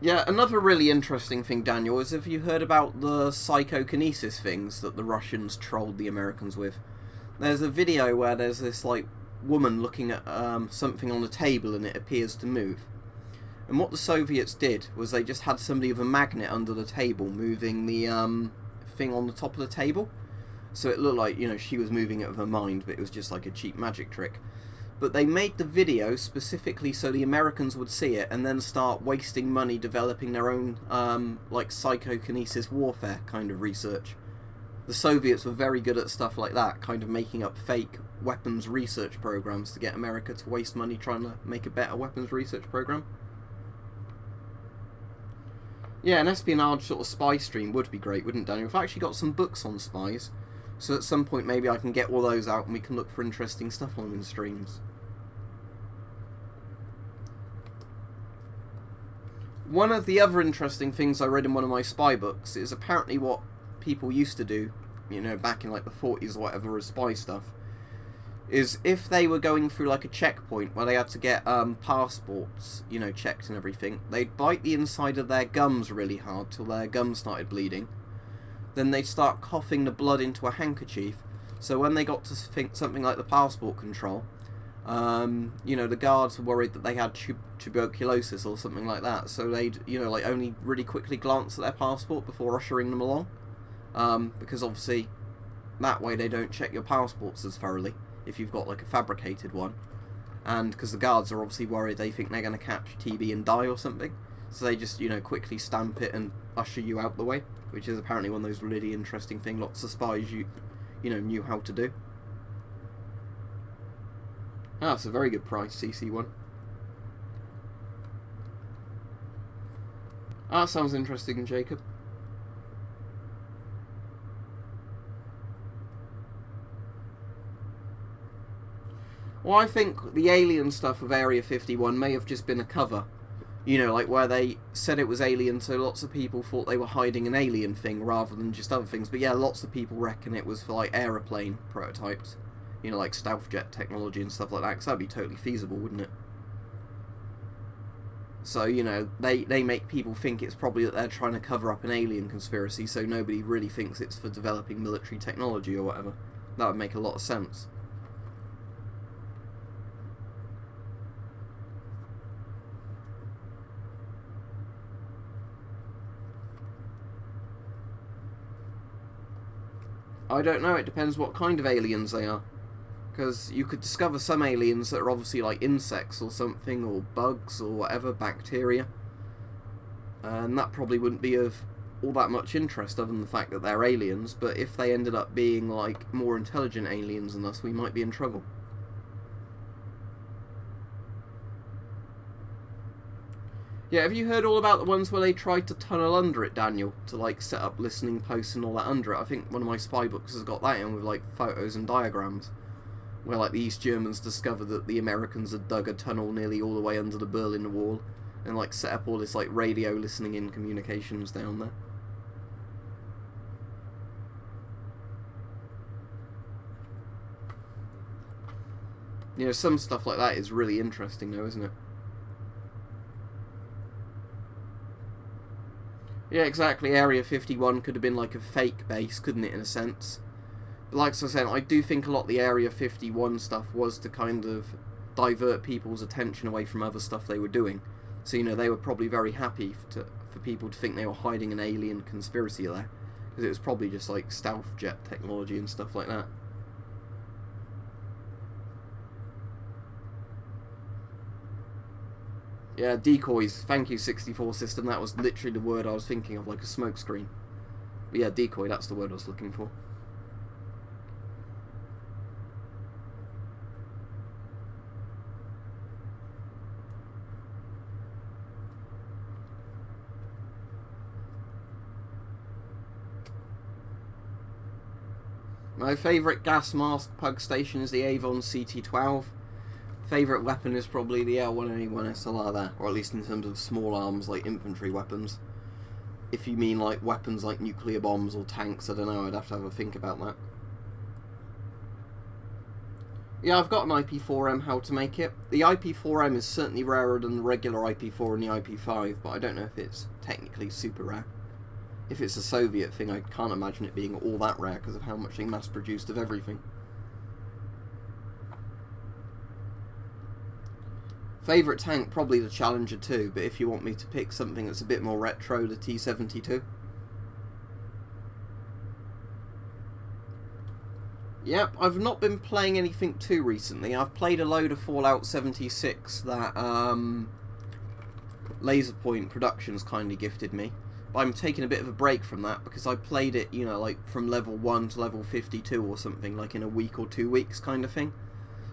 Yeah, another really interesting thing, Daniel, is have you heard about the psychokinesis things that the Russians trolled the Americans with? There's a video where there's this, like, woman looking at something on the table and it appears to move. And what the Soviets did was they just had somebody with a magnet under the table moving the thing on the top of the table. So it looked like, you know, she was moving it with her mind, but it was just like a cheap magic trick. But they made the video specifically so the Americans would see it and then start wasting money developing their own, like, psychokinesis warfare kind of research. The Soviets were very good at stuff like that, kind of making up fake weapons research programs to get America to waste money trying to make a better weapons research program. Yeah, an espionage sort of spy stream would be great, wouldn't it, Daniel? I've actually got some books on spies, so at some point maybe I can get all those out and we can look for interesting stuff on them in streams. One of the other interesting things I read in one of my spy books is apparently what people used to do, you know, back in, like, the 40s or whatever as spy stuff, is if they were going through, like, a checkpoint where they had to get passports, you know, checked and everything, they'd bite the inside of their gums really hard till their gums started bleeding. Then they'd start coughing the blood into a handkerchief, so when they got to think something like the passport control, you know, the guards were worried that they had tuberculosis or something like that, so they'd, you know, like, only really quickly glance at their passport before ushering them along, because obviously that way they don't check your passports as thoroughly if you've got, like, a fabricated one, and because the guards are obviously worried they think they're going to catch TB and die or something, so they just, you know, quickly stamp it and usher you out the way, which is apparently one of those really interesting things lots of spies you know, knew how to do. Ah, it's a very good price, CC1. Ah, sounds interesting, Jacob. Well, I think the alien stuff of Area 51 may have just been a cover. You know, like where they said it was alien, so lots of people thought they were hiding an alien thing rather than just other things. But yeah, lots of people reckon it was for, like, aeroplane prototypes. You know, like stealth jet technology and stuff like that, because that'd be totally feasible, wouldn't it? So, you know, they make people think it's probably that they're trying to cover up an alien conspiracy, so nobody really thinks it's for developing military technology or whatever. That would make a lot of sense. I don't know, it depends what kind of aliens they are. because you could discover some aliens that are obviously like insects or something, or bugs or whatever, bacteria, and that probably wouldn't be of all that much interest other than the fact that they're aliens. But if they ended up being like more intelligent aliens than us, we might be in trouble. Yeah, have you heard all about the ones where they tried to tunnel under it, Daniel, to like set up listening posts and all that under it? I think one of my spy books has got that in with like photos and diagrams, where like the East Germans discovered that the Americans had dug a tunnel nearly all the way under the Berlin Wall and like set up all this like radio listening in communications down there. You know, some stuff like that is really interesting though, isn't it? Yeah, exactly. Area 51 could have been like a fake base, couldn't it, in a sense? But like I said, I do think a lot of the Area 51 stuff was to kind of divert people's attention away from other stuff they were doing. So, you know, they were probably very happy for people to think they were hiding an alien conspiracy there. Because it was probably just like stealth jet technology and stuff like that. Yeah, decoys. Thank you, 64 system. That was literally the word I was thinking of, like a smoke screen. But yeah, decoy, that's the word I was looking for. My favourite gas mask pug station is the Avon CT-12. Favourite weapon is probably the L1A1 SLR there, or at least in terms of small arms like infantry weapons. If you mean like weapons like nuclear bombs or tanks, I don't know, I'd have a think about that. Yeah, I've got an IP4M, how to make it. The IP4M is certainly rarer than the regular IP4 and the IP5, but I don't know if it's technically super rare. If it's a Soviet thing, I can't imagine it being all that rare because of how much they mass-produced of everything. Favourite tank, probably the Challenger 2, but if you want me to pick something that's a bit more retro, the T-72. Yep, I've not been playing anything too recently. I've played a load of Fallout 76 that Laserpoint Productions kindly gifted me. But I'm taking a bit of a break from that because I played it, you know, like from level 1 to level 52 or something, like in a week or 2 weeks kind of thing.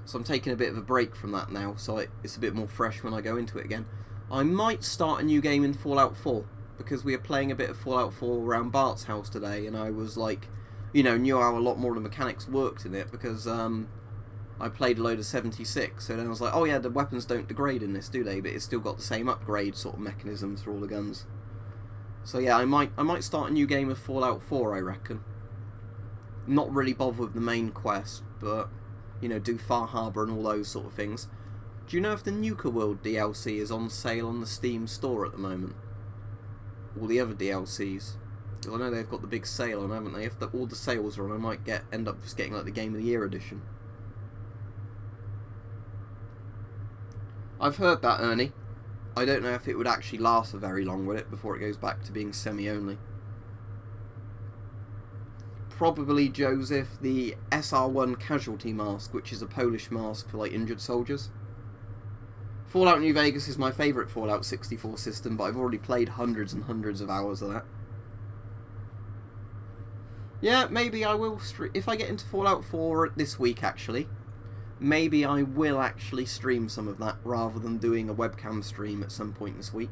So I'm taking a bit of a break from that now, so it's a bit more fresh when I go into it again. I might start a new game in Fallout 4, because we are playing a bit of Fallout 4 around Bart's house today, and I was like, you know, knew how a lot more of the mechanics worked in it, because I played a load of 76, and I was like, oh yeah, the weapons don't degrade in this, do they? But it's still got the same upgrade sort of mechanisms for all the guns. So yeah, I might start a new game of Fallout 4, I reckon. Not really bothered with the main quest, but you know, do Far Harbor and all those sort of things. Do you know if the Nuka World DLC is on sale on the Steam store at the moment? All the other DLCs. Because I know they've got the big sale on, haven't they? If all the sales are on, I might end up just getting like the Game of the Year edition. I've heard that, Ernie. I don't know if it would actually last for very long, would it, before it goes back to being semi-only. Probably, Joseph, the SR1 Casualty mask, which is a Polish mask for like injured soldiers. Fallout New Vegas is my favourite Fallout 64 system, but I've already played hundreds and hundreds of hours of that. Yeah, maybe I will if I get into Fallout 4 this week, actually, maybe I will actually stream some of that rather than doing a webcam stream at some point this week.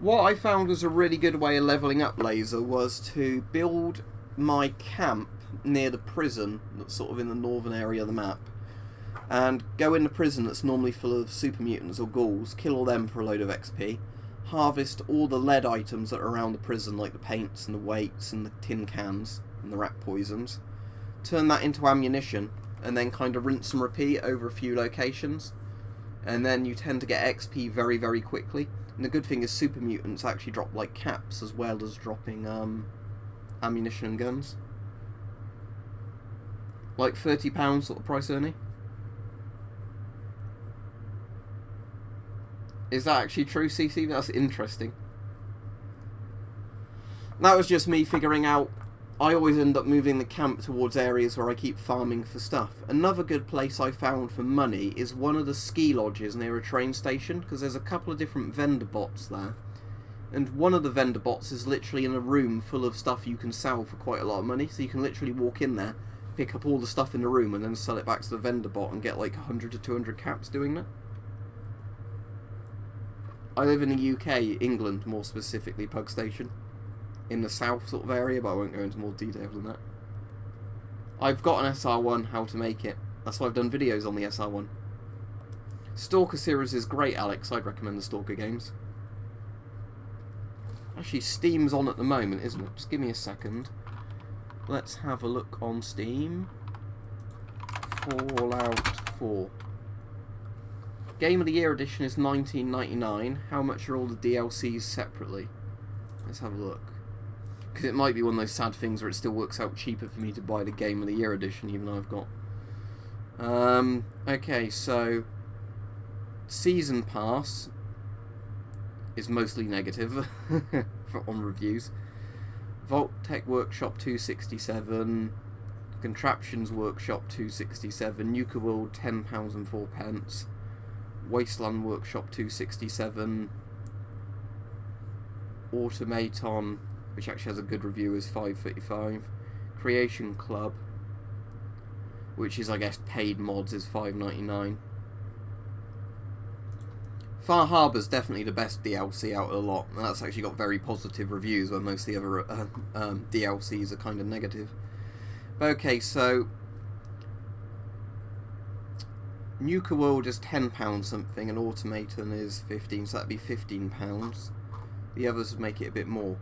What I found was a really good way of levelling up Laser was to build my camp near the prison that's sort of in the northern area of the map, and go in the prison that's normally full of super mutants or ghouls, kill all them for a load of XP, harvest all the lead items that are around the prison, like the paints and the weights and the tin cans and the rat poisons, turn that into ammunition, and then kind of rinse and repeat over a few locations, and then you tend to get XP very, very quickly. And the good thing is super mutants actually drop like caps as well as dropping ammunition and guns. Like £30 sort of price, Ernie? Is that actually true, CC? That's interesting. That was just me figuring out I always end up moving the camp towards areas where I keep farming for stuff. Another good place I found for money is one of the ski lodges near a train station, because there's a couple of different vendor bots there. And one of the vendor bots is literally in a room full of stuff you can sell for quite a lot of money, so you can literally walk in there, pick up all the stuff in the room, and then sell it back to the vendor bot and get like 100 to 200 caps doing that. I live in the UK, England more specifically, Pug Station. In the south sort of area, but I won't go into more detail than that. I've got an SR1, how to make it. That's why I've done videos on the SR1. Stalker series is great, Alex. I'd recommend the Stalker games. Actually, Steam's on at the moment, isn't it? Just give me a second. Let's have a look on Steam. Fallout 4. Game of the Year edition is $19.99. How much are all the DLCs separately? Let's have a look. Because it might be one of those sad things where it still works out cheaper for me to buy the Game of the Year edition, even though I've got... okay, so... Season Pass is mostly negative on reviews. Vault Tech Workshop 267, Contraptions Workshop 267, Nuka World £10 and 4 pence, Wasteland Workshop 267, Automaton, which actually has a good review, is £5.35, Creation Club, which is I guess paid mods, is £5.99. Far Harbour's definitely the best DLC out of the lot, and that's actually got very positive reviews, where most of the other DLCs are kind of negative. But okay, so Nuka World is £10 something, and Automaton is 15, so that'd be £15. The others would make it a bit more.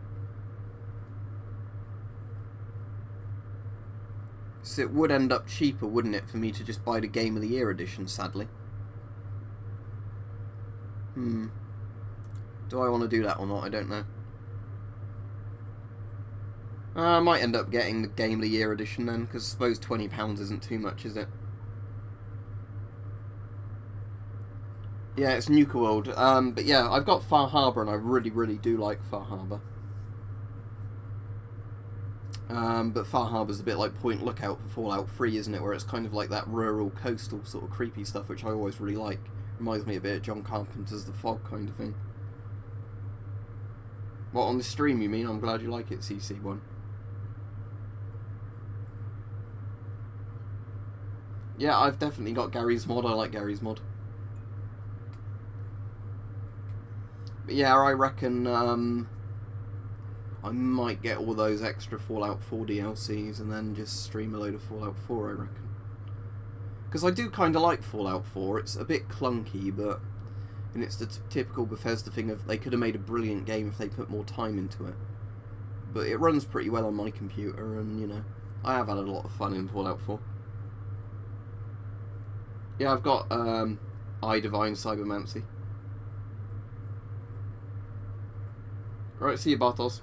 So it would end up cheaper, wouldn't it, for me to just buy the Game of the Year edition, sadly. Do I want to do that or not? I don't know. I might end up getting the Game of the Year edition then, because I suppose £20 isn't too much, is it? Yeah, it's Nuka World. But yeah, I've got Far Harbour, and I really, really do like Far Harbour. But Far Harbour's a bit like Point Lookout for Fallout 3, isn't it? Where it's kind of like that rural, coastal sort of creepy stuff, which I always really like. Reminds me a bit of John Carpenter's The Fog kind of thing. What, on the stream you mean? I'm glad you like it, CC1. Yeah, I've definitely got Gary's mod. I like Gary's mod. But yeah, I reckon I might get all those extra Fallout 4 DLCs and then just stream a load of Fallout 4, I reckon. Because I do kind of like Fallout 4. It's a bit clunky, but... And it's the typical Bethesda thing of they could have made a brilliant game if they put more time into it. But it runs pretty well on my computer, and, you know, I have had a lot of fun in Fallout 4. Yeah, I've got I Divine Cybermancy. Right, see you, Bartos.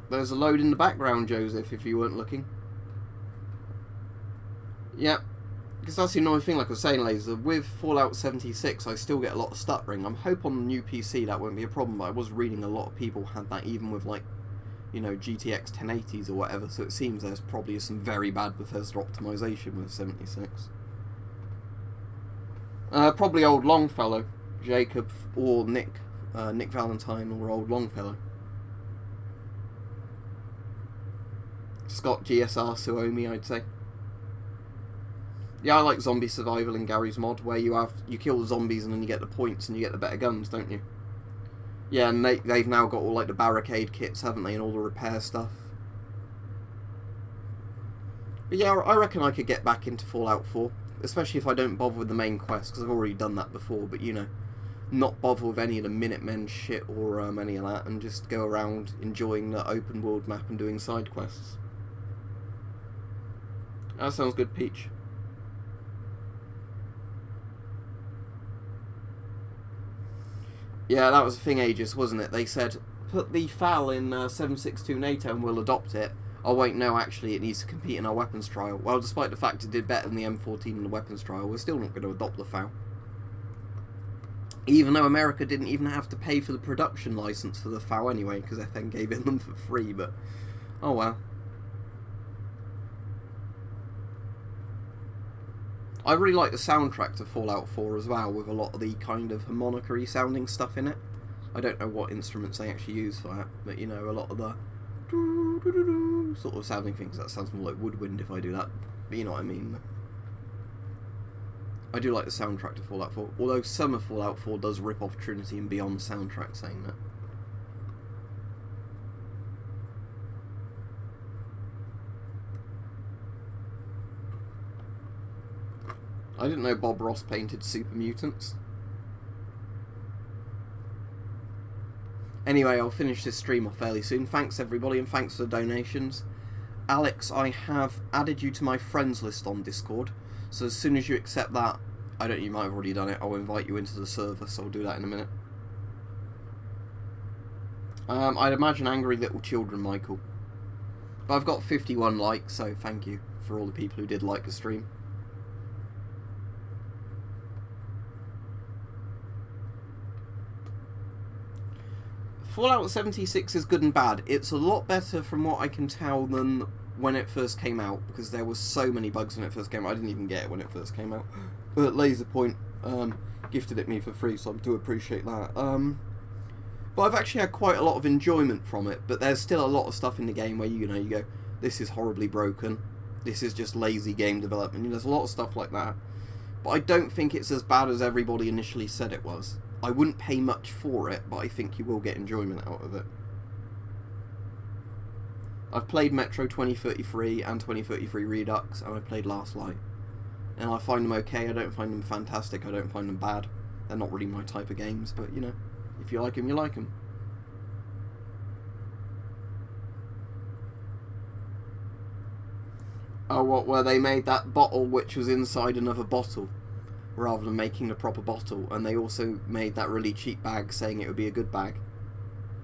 There's a load in the background, Joseph, if you weren't looking. Yep. Because that's the annoying thing, like I was saying, Laser. With Fallout 76, I still get a lot of stuttering. I'm hoping on the new PC that won't be a problem, but I was reading a lot of people had that even with, like, you know, GTX 1080s or whatever, so it seems there's probably some very bad Bethesda optimization with 76. Probably old Longfellow, Jacob, or Nick Valentine, or old Longfellow. Scott GSR Suomi, I'd say. Yeah, I like zombie survival in Gary's mod, where you kill the zombies and then you get the points and you get the better guns, don't you? Yeah, and they've now got all like the barricade kits, haven't they, and all the repair stuff. But yeah, I reckon I could get back into Fallout 4, especially if I don't bother with the main quest, because I've already done that before, but you know, not bother with any of the Minutemen shit or any of that, and just go around enjoying the open world map and doing side quests. That sounds good, Peach. Yeah, that was a thing ages, wasn't it? They said, put the FAL in 762 NATO and we'll adopt it. Oh wait, no, actually it needs to compete in our weapons trial. Well, despite the fact it did better than the M14 in the weapons trial, we're still not going to adopt the FAL. Even though America didn't even have to pay for the production license for the FAO anyway, because FN gave it them for free, but oh well. I really like the soundtrack to Fallout 4 as well, with a lot of the kind of harmonica-y sounding stuff in it. I don't know what instruments they actually use for that, but you know, a lot of the sort of sounding things. That sounds more like woodwind if I do that, but you know what I mean. I do like the soundtrack to Fallout 4, although some of Fallout 4 does rip off Trinity and Beyond soundtrack, saying that. I didn't know Bob Ross painted Super Mutants. Anyway, I'll finish this stream off fairly soon. Thanks everybody, and thanks for the donations. Alex, I have added you to my friends list on Discord, so as soon as you accept that, you might have already done it, I'll invite you into the server, so I'll do that in a minute. I'd imagine Angry Little Children, Michael. But I've got 51 likes, so thank you for all the people who did like the stream. Fallout 76 is good and bad. It's a lot better from what I can tell than when it first came out, because there was so many bugs when it first came out. I didn't even get it when it first came out. But Laserpoint gifted it me for free, so I do appreciate that. But I've actually had quite a lot of enjoyment from it, but there's still a lot of stuff in the game where you go, this is horribly broken, this is just lazy game development. There's a lot of stuff like that. But I don't think it's as bad as everybody initially said it was. I wouldn't pay much for it, but I think you will get enjoyment out of it. I've played Metro 2033 and 2033 Redux, and I played Last Light. And I find them okay, I don't find them fantastic, I don't find them bad. They're not really my type of games, but you know, if you like them, you like them. Oh, what, where they made that bottle which was inside another bottle, rather than making a proper bottle, and they also made that really cheap bag saying it would be a good bag.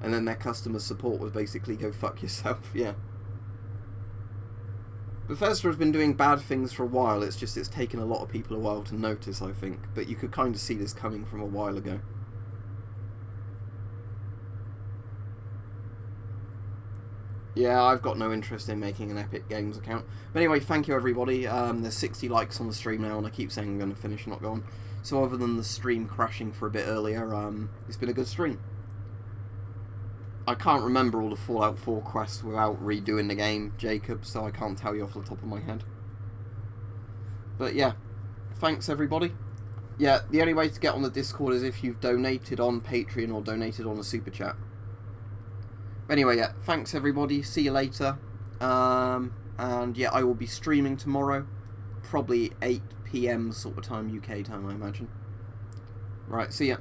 And then their customer support was basically, go fuck yourself, yeah. Bethesda has been doing bad things for a while, it's just it's taken a lot of people a while to notice, I think. But you could kind of see this coming from a while ago. Yeah, I've got no interest in making an Epic Games account. But anyway, thank you everybody. There's 60 likes on the stream now, and I keep saying I'm going to finish and not go on. So other than the stream crashing for a bit earlier, it's been a good stream. I can't remember all the Fallout 4 quests without redoing the game, Jacob, so I can't tell you off the top of my head. But yeah, thanks everybody. Yeah, the only way to get on the Discord is if you've donated on Patreon or donated on a Super Chat. Anyway, yeah, thanks everybody, see you later. And yeah, I will be streaming tomorrow, probably 8 PM sort of time, UK time, I imagine. Right, see ya.